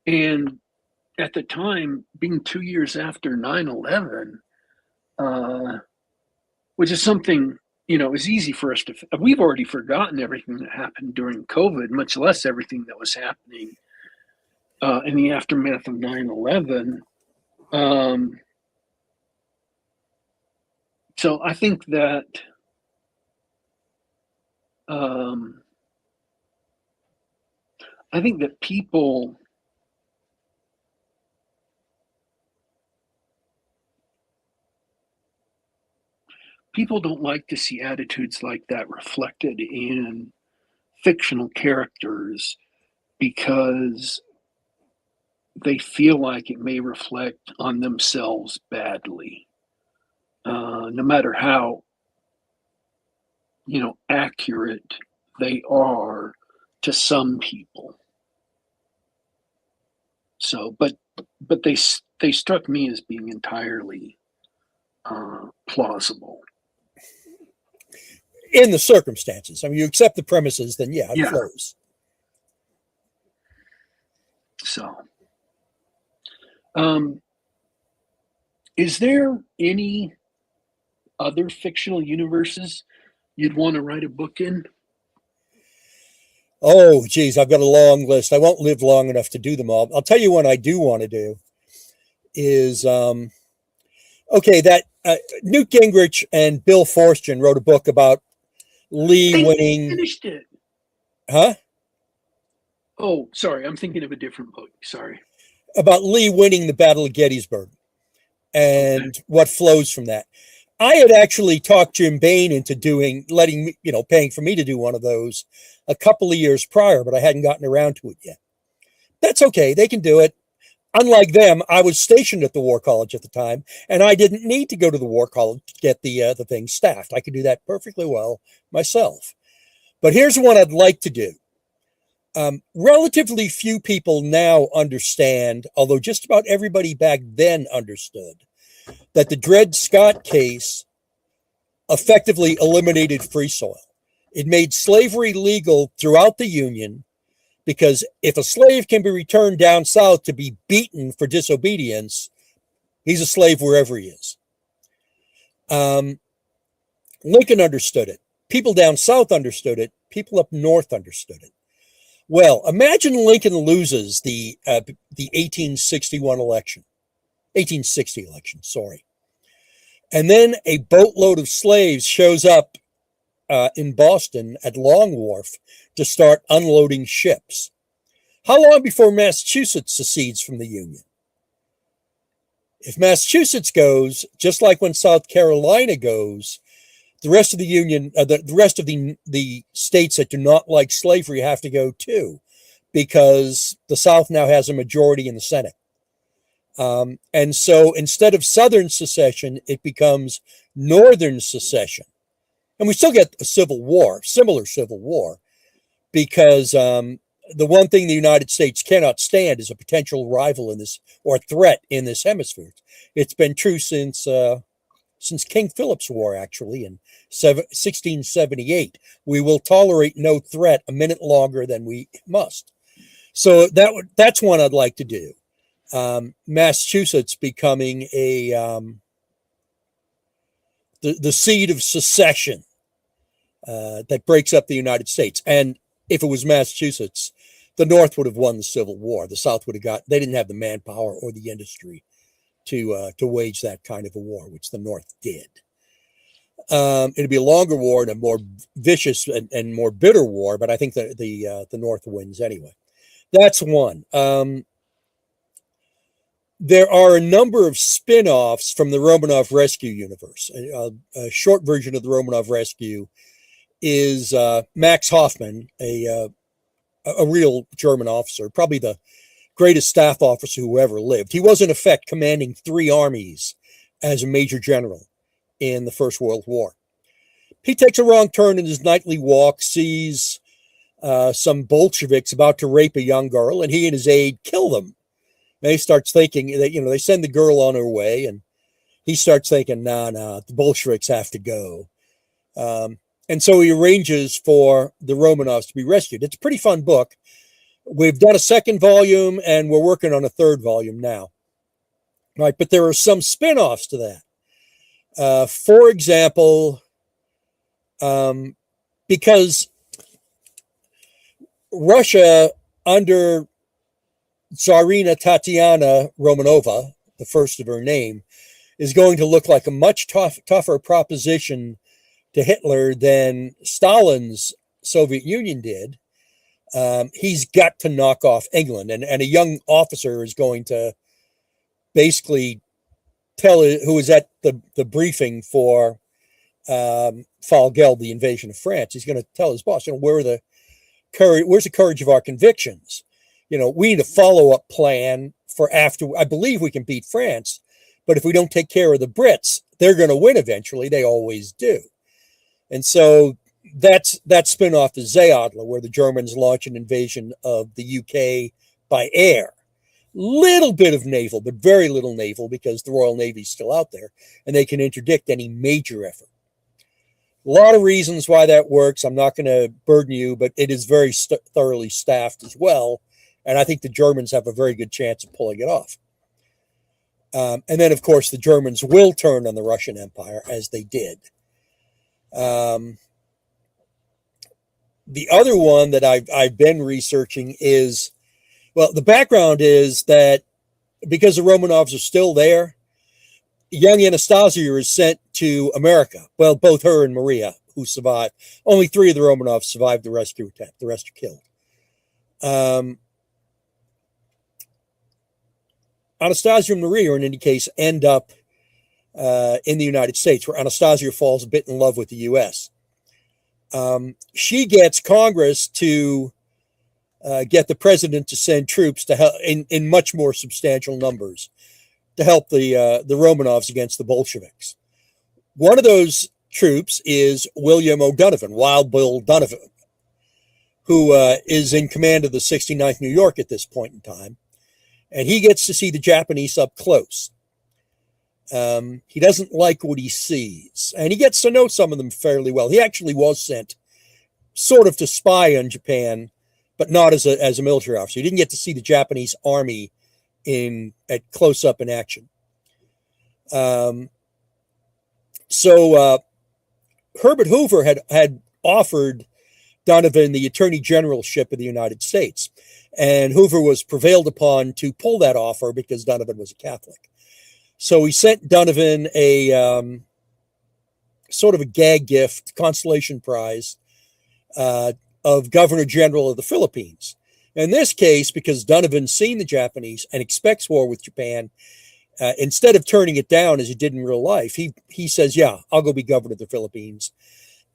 And at the time, being 2 years after 9/11, which is something, it's easy for us to, we've already forgotten everything that happened during COVID, much less everything that was happening in the aftermath of 9/11. So I think that people don't like to see attitudes like that reflected in fictional characters because they feel like it may reflect on themselves badly, no matter how accurate they are to some people. So, but they struck me as being entirely plausible in the circumstances. I mean, you accept the premises, then it flows. So, is there any other fictional universes you'd want to write a book in? Oh, geez, I've got a long list. I won't live long enough to do them all. I'll tell you what I do want to do is, that Newt Gingrich and Bill Forstchen wrote a book about Lee winning. Finished it. Huh? Oh, sorry. I'm thinking of a different book. Sorry. About Lee winning the Battle of Gettysburg and what flows from that. I had actually talked Jim Bain into paying for me to do one of those a couple of years prior, but I hadn't gotten around to it yet. That's okay. They can do it. Unlike them, I was stationed at the War College at the time, and I didn't need to go to the War College to get the thing staffed. I could do that perfectly well myself. But here's what I'd like to do. Relatively few people now understand, although just about everybody back then understood, that the Dred Scott case effectively eliminated free soil. It made slavery legal throughout the Union, because if a slave can be returned down south to be beaten for disobedience, he's a slave wherever he is. Lincoln understood it. People down south understood it. People up north understood it. Well, imagine Lincoln loses the 1860 election, sorry. And then a boatload of slaves shows up in Boston at Long Wharf to start unloading ships. How long before Massachusetts secedes from the Union? If Massachusetts goes, just like when South Carolina goes, the rest of the Union, the rest of the states that do not like slavery have to go too, because the South now has a majority in the Senate. And so instead of Southern secession, it becomes Northern secession. And we still get a similar civil war, because the one thing the United States cannot stand is a potential rival in this, or threat in this hemisphere. It's been true since King Philip's War, actually, in 1678. We will tolerate no threat a minute longer than we must. So that's one I'd like to do. Massachusetts becoming the seed of secession that breaks up the United States. And if it was Massachusetts, the North would have won the Civil War. The South would have they didn't have the manpower or the industry to wage that kind of a war, which the North did. It'd be a longer war and a more vicious and more bitter war, but I think that the North wins anyway. That's one. There are a number of spin-offs from the Romanov Rescue universe. A short version of the Romanov Rescue is Max Hoffman, a real German officer, probably the greatest staff officer who ever lived. He was, in effect, commanding 3 armies as a major general in the First World War. He takes a wrong turn in his nightly walk, sees some Bolsheviks about to rape a young girl, and he and his aide kill them. And he starts thinking that, they send the girl on her way, and he starts thinking, nah, the Bolsheviks have to go. And so he arranges for the Romanovs to be rescued. It's a pretty fun book. We've done a 2nd volume, and we're working on a 3rd volume now. Right, but there are some spin-offs to that. For example, because Russia under Tsarina Tatiana Romanova, the first of her name, is going to look like a much tougher proposition to Hitler than Stalin's Soviet Union did. He's got to knock off England, and a young officer is going to basically tell who was at the briefing for Fall Gelb, the invasion of France. He's going to tell his boss, where's the courage of our convictions? We need a follow-up plan for after. I believe we can beat France, but if we don't take care of the Brits, they're going to win eventually. They always do. And so that spin-off is Zeadler, where the Germans launch an invasion of the UK by air. Little bit of naval, but very little naval, because the Royal Navy's still out there, and they can interdict any major effort. A lot of reasons why that works. I'm not going to burden you, but it is very thoroughly staffed as well, and I think the Germans have a very good chance of pulling it off. And then, of course, the Germans will turn on the Russian Empire, as they did. The other one that I've been researching is, well, the background is that because the Romanovs are still there, young Anastasia is sent to America. Well, both her and Maria, who survived. Only 3 of the Romanovs survived the rescue attempt. The rest are killed. Anastasia and Maria, in any case, end up in the United States, where Anastasia falls a bit in love with the U.S. She gets Congress to get the president to send troops to help in much more substantial numbers to help the Romanovs against the Bolsheviks. One of those troops is William O'Donovan, Wild Bill Donovan, who is in command of the 69th New York at this point in time, and he gets to see the Japanese up close. He doesn't like what he sees, and he gets to know some of them fairly well. He actually was sent sort of to spy on Japan, but not as a military officer. He didn't get to see the Japanese army at close up in action. So Herbert Hoover had offered Donovan the Attorney Generalship of the United States, and Hoover was prevailed upon to pull that offer because Donovan was a Catholic. So he sent Donovan a sort of a gag gift, consolation prize of Governor General of the Philippines. In this case, because Donovan's seen the Japanese and expects war with Japan, instead of turning it down as he did in real life, he says, yeah, I'll go be governor of the Philippines.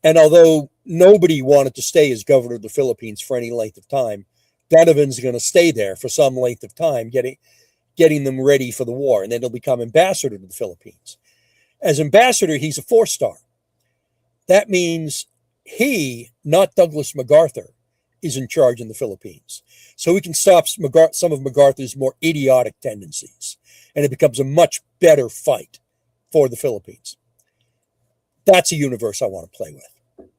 And although nobody wanted to stay as governor of the Philippines for any length of time, Donovan's going to stay there for some length of time, getting them ready for the war. And then he'll become ambassador to the Philippines. As ambassador, he's a 4-star. That means he, not Douglas MacArthur, is in charge in the Philippines. So we can stop some of MacArthur's more idiotic tendencies. And it becomes a much better fight for the Philippines. That's a universe I want to play with.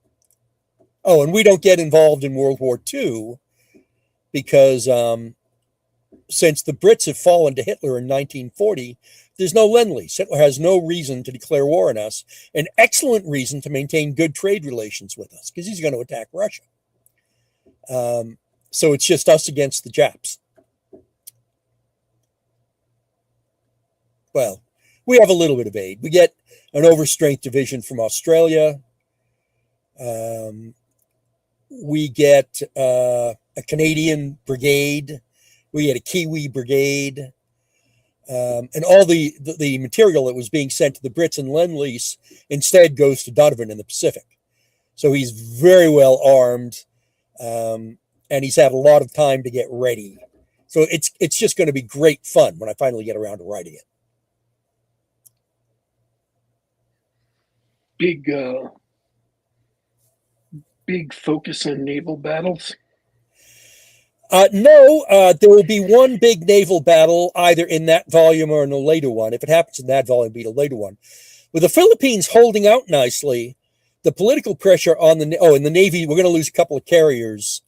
Oh, and we don't get involved in World War II because since the Brits have fallen to Hitler in 1940, there's no Lend-Lease. Hitler has no reason to declare war on us, an excellent reason to maintain good trade relations with us because he's going to attack Russia. So it's just us against the Japs. Well, we have a little bit of aid. We get an overstrength division from Australia. We get a Canadian brigade. We get a Kiwi brigade. And all the material that was being sent to the Brits in Lend-Lease instead goes to Donovan in the Pacific. So he's very well armed, and he's had a lot of time to get ready. So it's just going to be great fun when I finally get around to writing it. Big focus on naval battles. No, there will be one big naval battle either in that volume or in a later one. If it happens in that volume, it'll be the later one. With the Philippines holding out nicely, the political pressure on in the Navy, we're going to lose a couple of carriers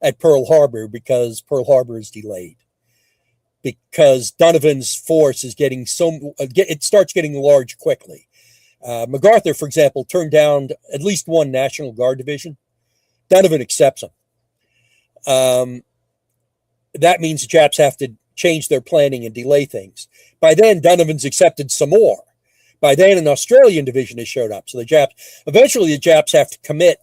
at Pearl Harbor because Pearl Harbor is delayed. Because Donovan's force is getting it starts getting large quickly. MacArthur, for example, turned down at least one National Guard division. Donovan accepts them. That means the Japs have to change their planning and delay things. By then, Donovan's accepted some more. By then, an Australian division has showed up. So the Japs have to commit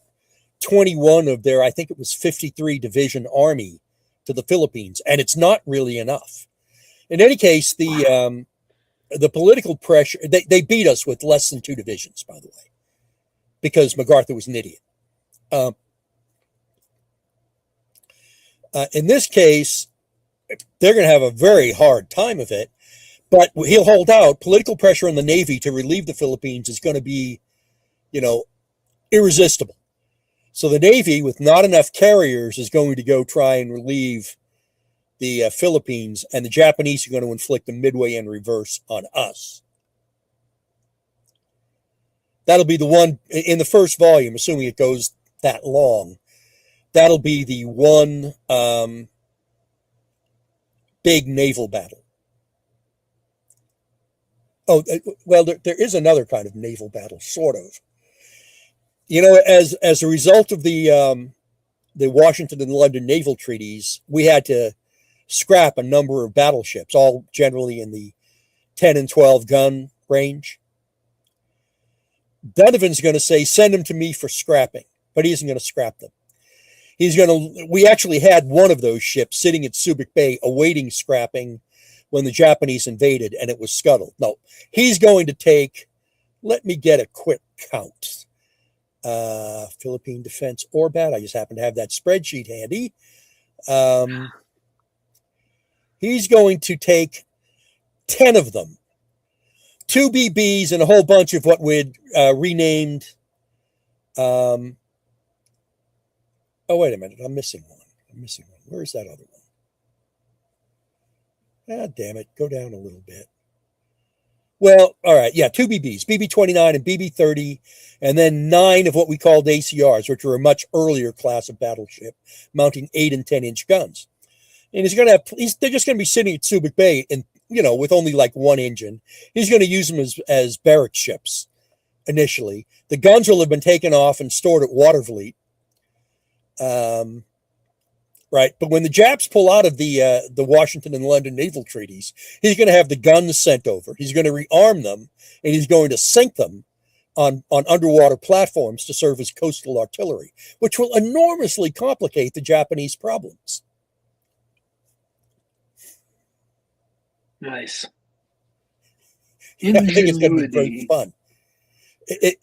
21 of their, I think it was 53 division army to the Philippines, and it's not really enough. In any case, the political pressure, they beat us with less than 2 divisions, by the way, because MacArthur was an idiot. In this case, they're going to have a very hard time of it, but he'll hold out. Political pressure on the Navy to relieve the Philippines is going to be, irresistible. So the Navy, with not enough carriers, is going to go try and relieve the Philippines, and the Japanese are going to inflict a midway and reverse on us. That'll be the one in the first volume, assuming it goes that long. That'll be the one big naval battle. Oh, well, there is another kind of naval battle, sort of. As a result of the Washington and London naval treaties, we had to scrap a number of battleships, all generally in the 10 and 12 gun range. Donovan's going to say, send them to me for scrapping, but he isn't going to scrap them. We actually had one of those ships sitting at Subic Bay awaiting scrapping when the Japanese invaded, and it was scuttled. No, he's going to take, let me get a quick count. Philippine Defense Orbat. I just happen to have that spreadsheet handy. He's going to take 10 of them, 2 BBs and a whole bunch of what we'd renamed. Oh, wait a minute. I'm missing one. Where's that other one? Ah, damn it. Go down a little bit. Well, all right. Yeah, 2 BBs, BB-29 and BB-30, and then 9 of what we called ACRs, which were a much earlier class of battleship, mounting 8 and 10-inch guns. And they're just going to be sitting at Subic Bay and, with only like one engine. He's going to use them as barrack ships initially. The guns will have been taken off and stored at Watervliet. Right. But when the Japs pull out of the Washington and London naval treaties, he's going to have the guns sent over. He's going to rearm them, and he's going to sink them on underwater platforms to serve as coastal artillery, which will enormously complicate the Japanese problems. Nice. I think it's going to be great fun.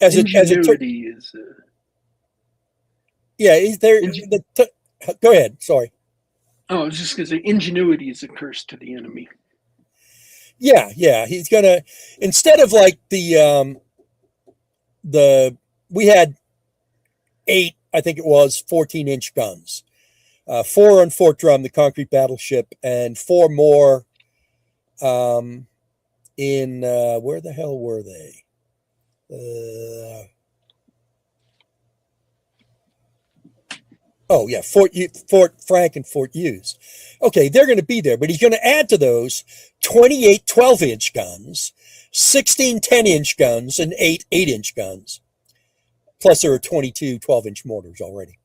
Ingenuity is. Go ahead. Sorry. Oh, I was just going to say, ingenuity is a curse to the enemy. Yeah. He's going to, instead of like we had 8, I think it was 14-inch guns, 4 on Fort Drum, the concrete battleship, and 4 more in where the hell were they? Fort Frank and Fort Hughes. Okay, they're going to be there, but he's going to add to those 28 12-inch guns, 16 10-inch guns, and 8 8-inch guns. Plus, there are 22 12-inch mortars already.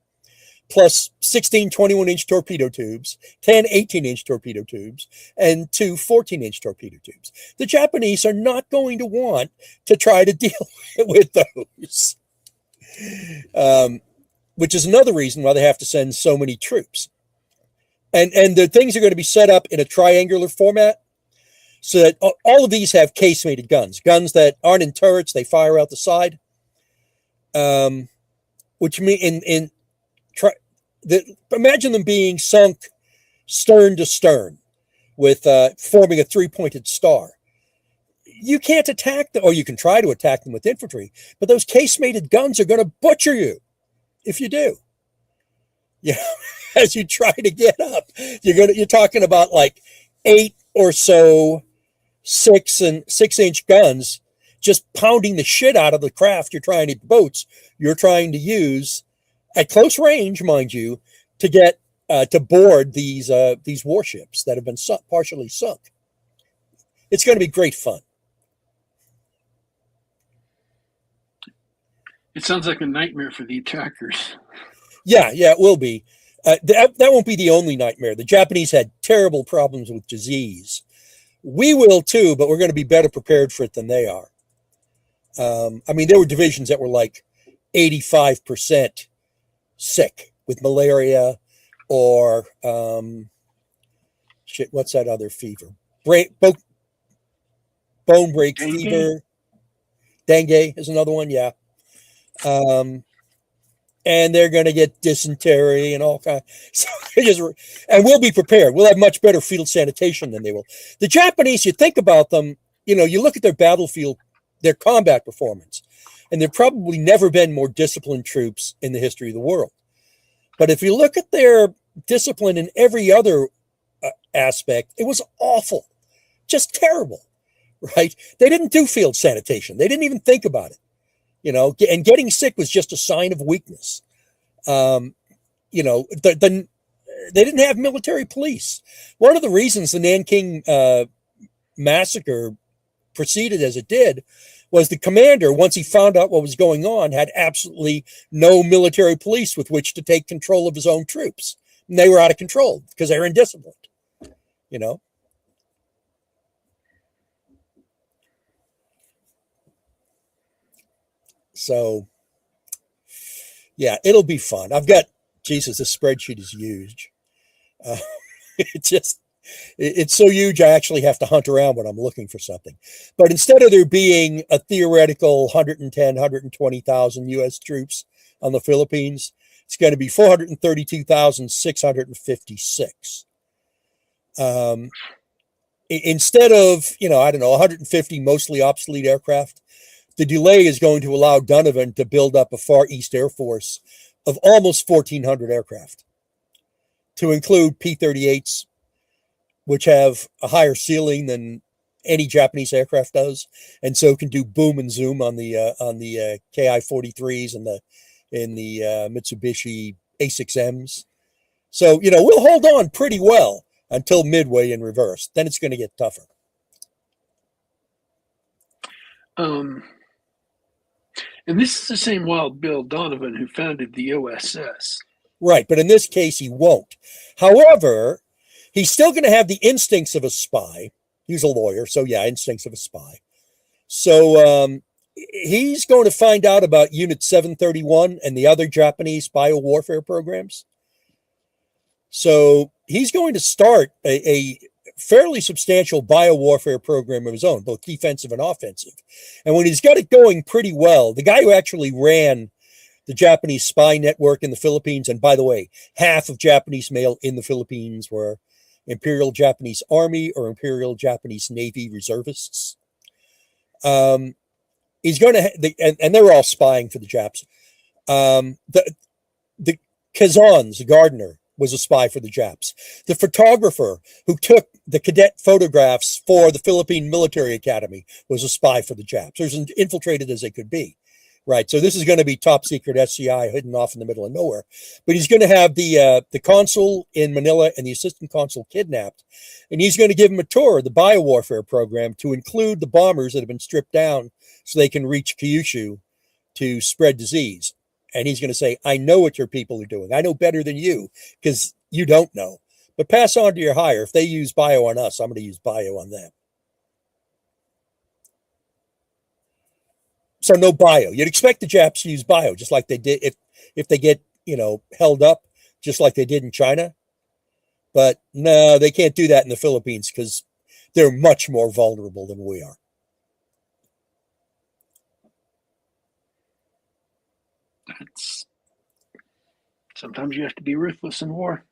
Plus 16 21-inch torpedo tubes, 10 18-inch torpedo tubes, and 2 14-inch torpedo tubes. The Japanese are not going to want to try to deal with those. Which is another reason why they have to send so many troops. And the things are going to be set up in a triangular format so that all of these have casemated guns that aren't in turrets, they fire out the side. Which mean imagine them being sunk stern to stern, with forming a three-pointed star. You can't attack them, or you can try to attack them with infantry, but those casemated guns are going to butcher you if you do. Yeah, as you try to get up, you're talking about like 8 or so 6-inch guns just pounding the shit out of the craft boats you're trying to use at close range, mind you, to get to board these warships that have been partially sunk. It's going to be great fun. It sounds like a nightmare for the attackers. Yeah, it will be. That won't be the only nightmare. The Japanese had terrible problems with disease. We will too, but we're going to be better prepared for it than they are. I mean, there were divisions that were like 85% sick with malaria or what's that other fever? Bone break fever. Dengue is another one, yeah. And they're going to get dysentery and all kinds. So and we'll be prepared. We'll have much better field sanitation than they will. The Japanese, you think about them, you look at their battlefield, their combat performance, and they've probably never been more disciplined troops in the history of the world. But if you look at their discipline in every other aspect, it was awful, just terrible, right? They didn't do field sanitation. They didn't even think about it. And getting sick was just a sign of weakness. They didn't have military police. One of the reasons the Nanking massacre proceeded as it did was the commander, once he found out what was going on, had absolutely no military police with which to take control of his own troops. And they were out of control because they were indisciplined, So, yeah, it'll be fun. Jesus, this spreadsheet is huge. It's so huge, I actually have to hunt around when I'm looking for something. But instead of there being a theoretical 110, 120,000 U.S. troops on the Philippines, it's going to be 432,656. Instead of, 150 mostly obsolete aircraft, the delay is going to allow Donovan to build up a Far East Air Force of almost 1,400 aircraft, to include P-38s, which have a higher ceiling than any Japanese aircraft does, and so can do boom and zoom on the Ki-43s and the Mitsubishi A6Ms. So we'll hold on pretty well until Midway in reverse. Then it's going to get tougher. And this is the same Wild Bill Donovan who founded the OSS. Right, but in this case, he won't. However, he's still going to have the instincts of a spy. He's a lawyer, so yeah, instincts of a spy. So he's going to find out about Unit 731 and the other Japanese biowarfare programs. So he's going to start a fairly substantial biowarfare program of his own, both defensive and offensive. And when he's got it going pretty well, the guy who actually ran the Japanese spy network in the Philippines, and by the way, half of Japanese male in the Philippines were Imperial Japanese Army or Imperial Japanese Navy reservists. He's going to, and they were all spying for the Japs. The Kazan's gardener was a spy for the Japs. The photographer who took the cadet photographs for the Philippine Military Academy was a spy for the Japs. They're as infiltrated as they could be, right? So this is going to be top secret SCI hidden off in the middle of nowhere. But he's going to have the consul in Manila and the assistant consul kidnapped, and he's going to give them a tour of the biowarfare program to include the bombers that have been stripped down so they can reach Kyushu to spread disease. And he's going to say, I know what your people are doing. I know better than you because you don't know. But pass on to your higher. If they use bio on us, I'm going to use bio on them. So no bio. You'd expect the Japs to use bio, just like they did if they get, held up, just like they did in China. But no, they can't do that in the Philippines because they're much more vulnerable than we are. Sometimes you have to be ruthless in war.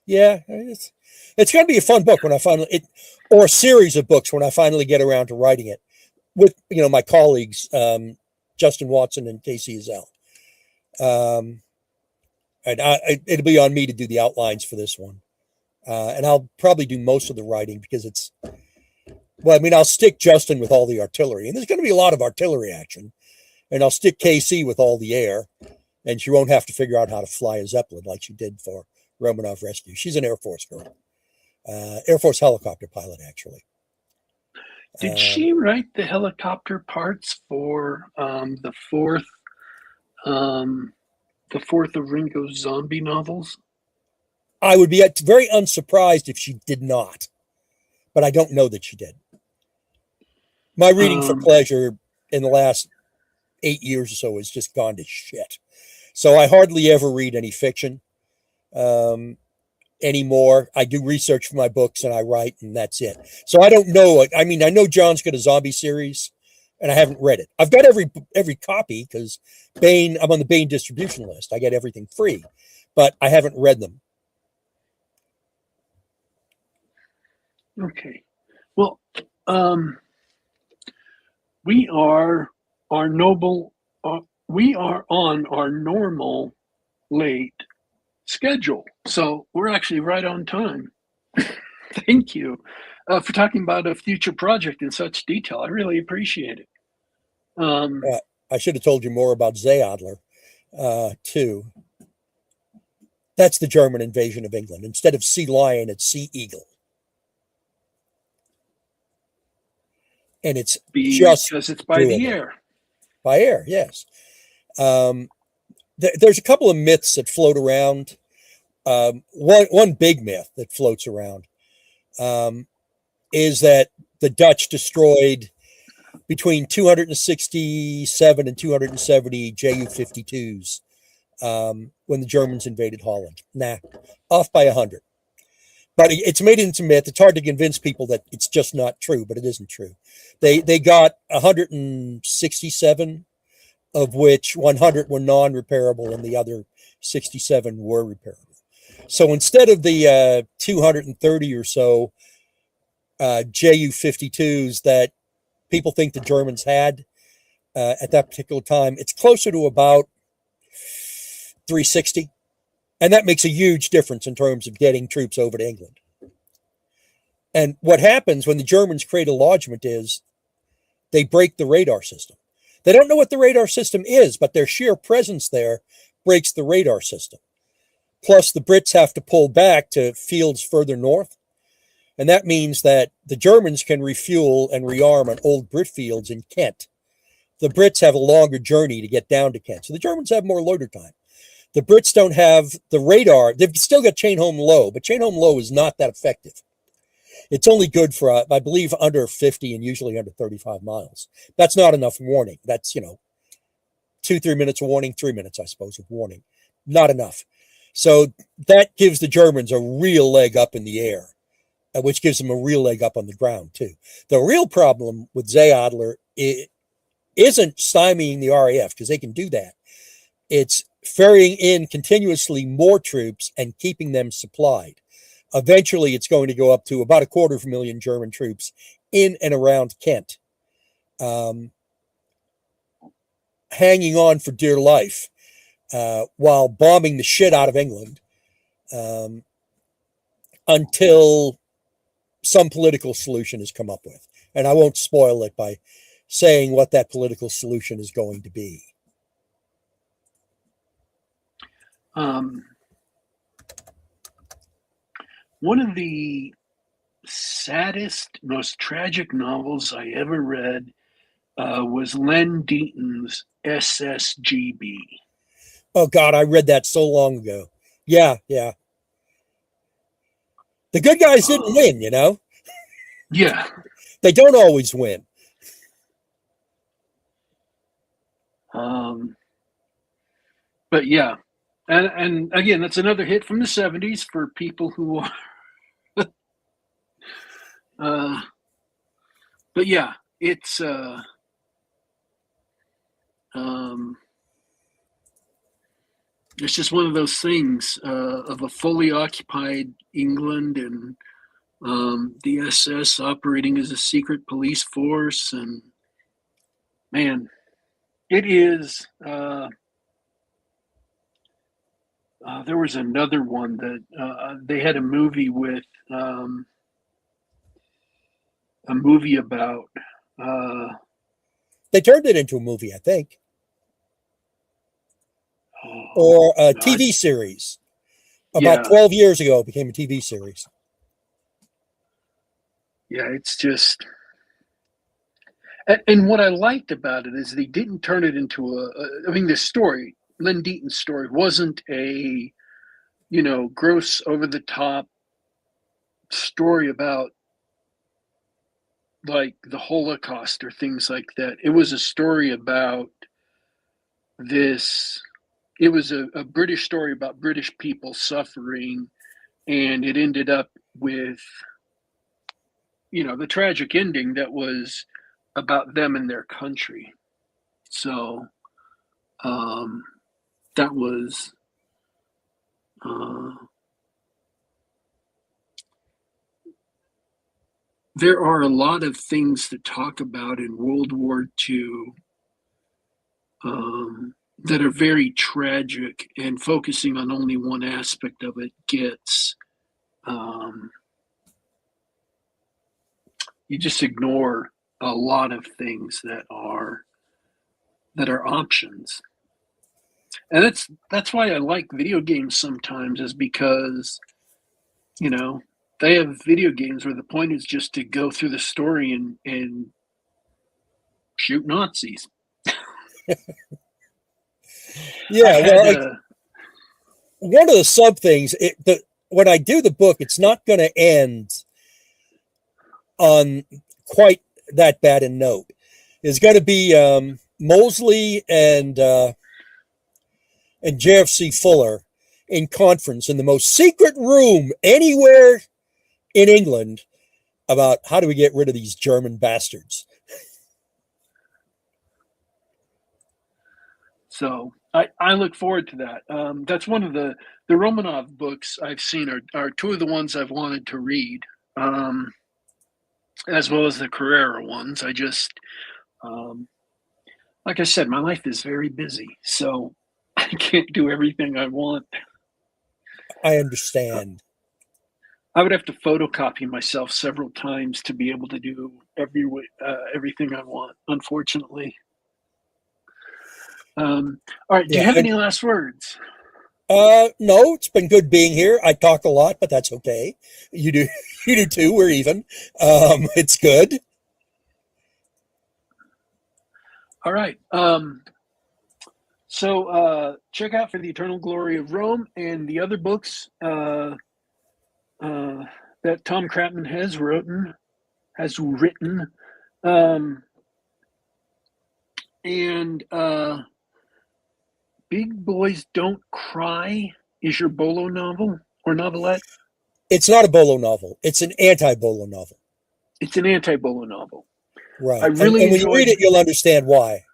Yeah, It's going to be a fun book when I finally or a series of books when I finally get around to writing it with my colleagues, Justin Watson and Casey Azell. And it'll be on me to do the outlines for this one, and I'll probably do most of the writing because it's. Well, I mean, I'll stick Justin with all the artillery, and there's going to be a lot of artillery action, and I'll stick KC with all the air, and she won't have to figure out how to fly a Zeppelin like she did for Romanov Rescue. She's an Air Force girl, Air Force helicopter pilot, actually. Did she write the helicopter parts for the fourth of Ringo's zombie novels? I would be very unsurprised if she did not, but I don't know that she did. My reading for pleasure in the last 8 years or so has just gone to shit. So I hardly ever read any fiction anymore. I do research for my books and I write, and that's it. So I don't know. I mean, I know John's got a zombie series, and I haven't read it. I've got every copy because Baen. I'm on the Baen distribution list. I get everything free, but I haven't read them. Okay. Well, we are on our normal late schedule, so we're actually right on time. Thank you for talking about a future project in such detail. I really appreciate it. I should have told you more about Seeadler, too. That's the German invasion of England. Instead of sea lion, it's sea eagle. And it's just because it's by the air. By air, yes. There's a couple of myths that float around. One big myth that floats around is that the Dutch destroyed between 267 and 270 Ju-52s when the Germans invaded Holland. Nah, off by 100. But it's made into myth. It's hard to convince people that it's just not true, but it isn't true. They got 167, of which 100 were non-repairable and the other 67 were repairable. So instead of the 230 or so Ju-52s that people think the Germans had at that particular time, it's closer to about 360. And that makes a huge difference in terms of getting troops over to England. And what happens when the Germans create a lodgment is they break the radar system. They don't know what the radar system is, but their sheer presence there breaks the radar system. Plus, the Brits have to pull back to fields further north. And that means that the Germans can refuel and rearm on old Brit fields in Kent. The Brits have a longer journey to get down to Kent. So the Germans have more loader time. The Brits don't have the radar. They've still got chain home low, but chain home low is not that effective. It's only good for, I believe, under 50 and usually under 35 miles. That's not enough warning. That's, 2-3 minutes of warning, 3 minutes, I suppose, of warning. Not enough. So that gives the Germans a real leg up in the air, which gives them a real leg up on the ground, too. The real problem with Seeadler isn't stymieing the RAF, because they can do that. It's ferrying in continuously more troops and keeping them supplied. Eventually, it's going to go up to about 250,000 German troops in and around Kent, hanging on for dear life while bombing the shit out of England until some political solution is come up with. And I won't spoil it by saying what that political solution is going to be. One of the saddest, most tragic novels I ever read was Len Deaton's SSGB. Oh, God, I read that so long ago. Yeah. The good guys didn't win, Yeah. They don't always win. But yeah. And again, that's another hit from the 70s for people who are but yeah, it's it's just one of those things of a fully occupied England and the SS operating as a secret police force. And man, it is. There was another one that they had a movie with a movie about. They turned it into a movie, I think, Oh, or a God. TV series. About Yeah, 12 years ago, it became a TV series. yeah, it's just. And what I liked about it is they didn't turn it into I mean, the story, Lynn Deaton's story, wasn't a, gross, over the top story about like the Holocaust or things like that. It was a story about this. It was a British story about British people suffering, and it ended up with, the tragic ending that was about them and their country. So um, that was. Uh, there are a lot of things to talk about in World War II that are very tragic, and focusing on only one aspect of it gets um, you just ignore a lot of things that are options. And that's why I like video games sometimes, is because you know they have video games where the point is just to go through the story and shoot Nazis. I Yeah, had well, one of the sub things, when I do the book, it's not going to end on quite that bad a note. It's going to be Mosley and JFC Fuller in conference in the most secret room anywhere in England about how do we get rid of these German bastards. So I look forward to that. That's one of the Romanov books I've seen are two of the ones I've wanted to read, um, as well as the Carrera ones. I just, um, like I said, my life is very busy, so I can't do everything I want. I Uh, understand. I would have to photocopy myself several times to be able to do everything I want. Unfortunately. All right. Do you Yeah. have any last words? No, it's been good being here. I talk a lot, but that's okay. You do, you do too. We're even. It's good. All right. So check out For the Eternal Glory of Rome and the other books that Tom Kratman has written. Um, and Big Boys Don't Cry is your Bolo novel or novelette. It's not a Bolo novel. It's an anti-Bolo novel. It's an anti-Bolo novel. I Right. really And when you read enjoyed. it, you'll understand why.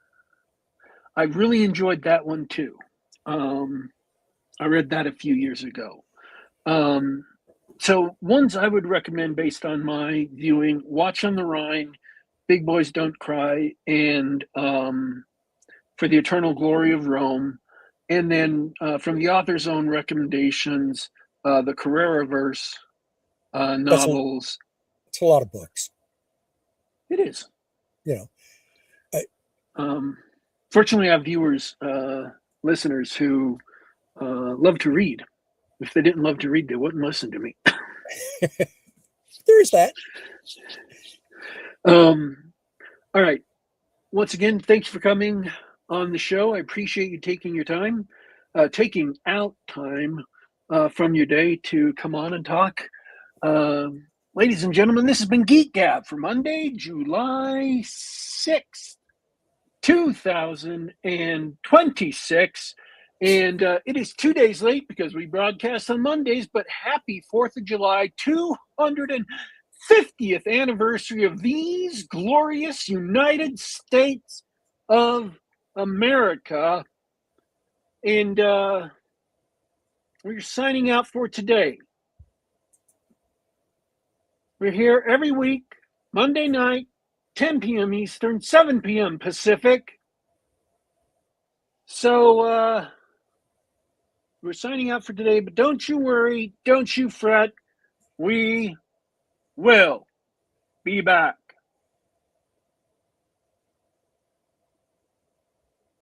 I really enjoyed that one too. Um, I read that a few years ago. Um, so ones I would recommend based on my viewing: Watch on the Rhine, Big Boys Don't Cry, and For the Eternal Glory of Rome. And then from the author's own recommendations, the Carrera verse That's a, novels. it's a lot of books. It is. You know, I, Um, Fortunately, I have viewers, listeners who love to read. If they didn't love to read, they wouldn't listen to me. there's that. Um, all right. Once again, thanks for coming on the show. I appreciate you taking your time, taking out time from your day to come on and talk. Ladies and gentlemen, this has been Geek Gab for Monday, July 6th, 2026. And it is 2 days late because we broadcast on Mondays, but happy 4th of July, 250th anniversary of these glorious United States of America. And We're signing out for today. We're here every week, Monday night, 10 p.m. Eastern, 7 p.m. Pacific. So we're signing out for today, but don't you worry, don't you fret. We will be back.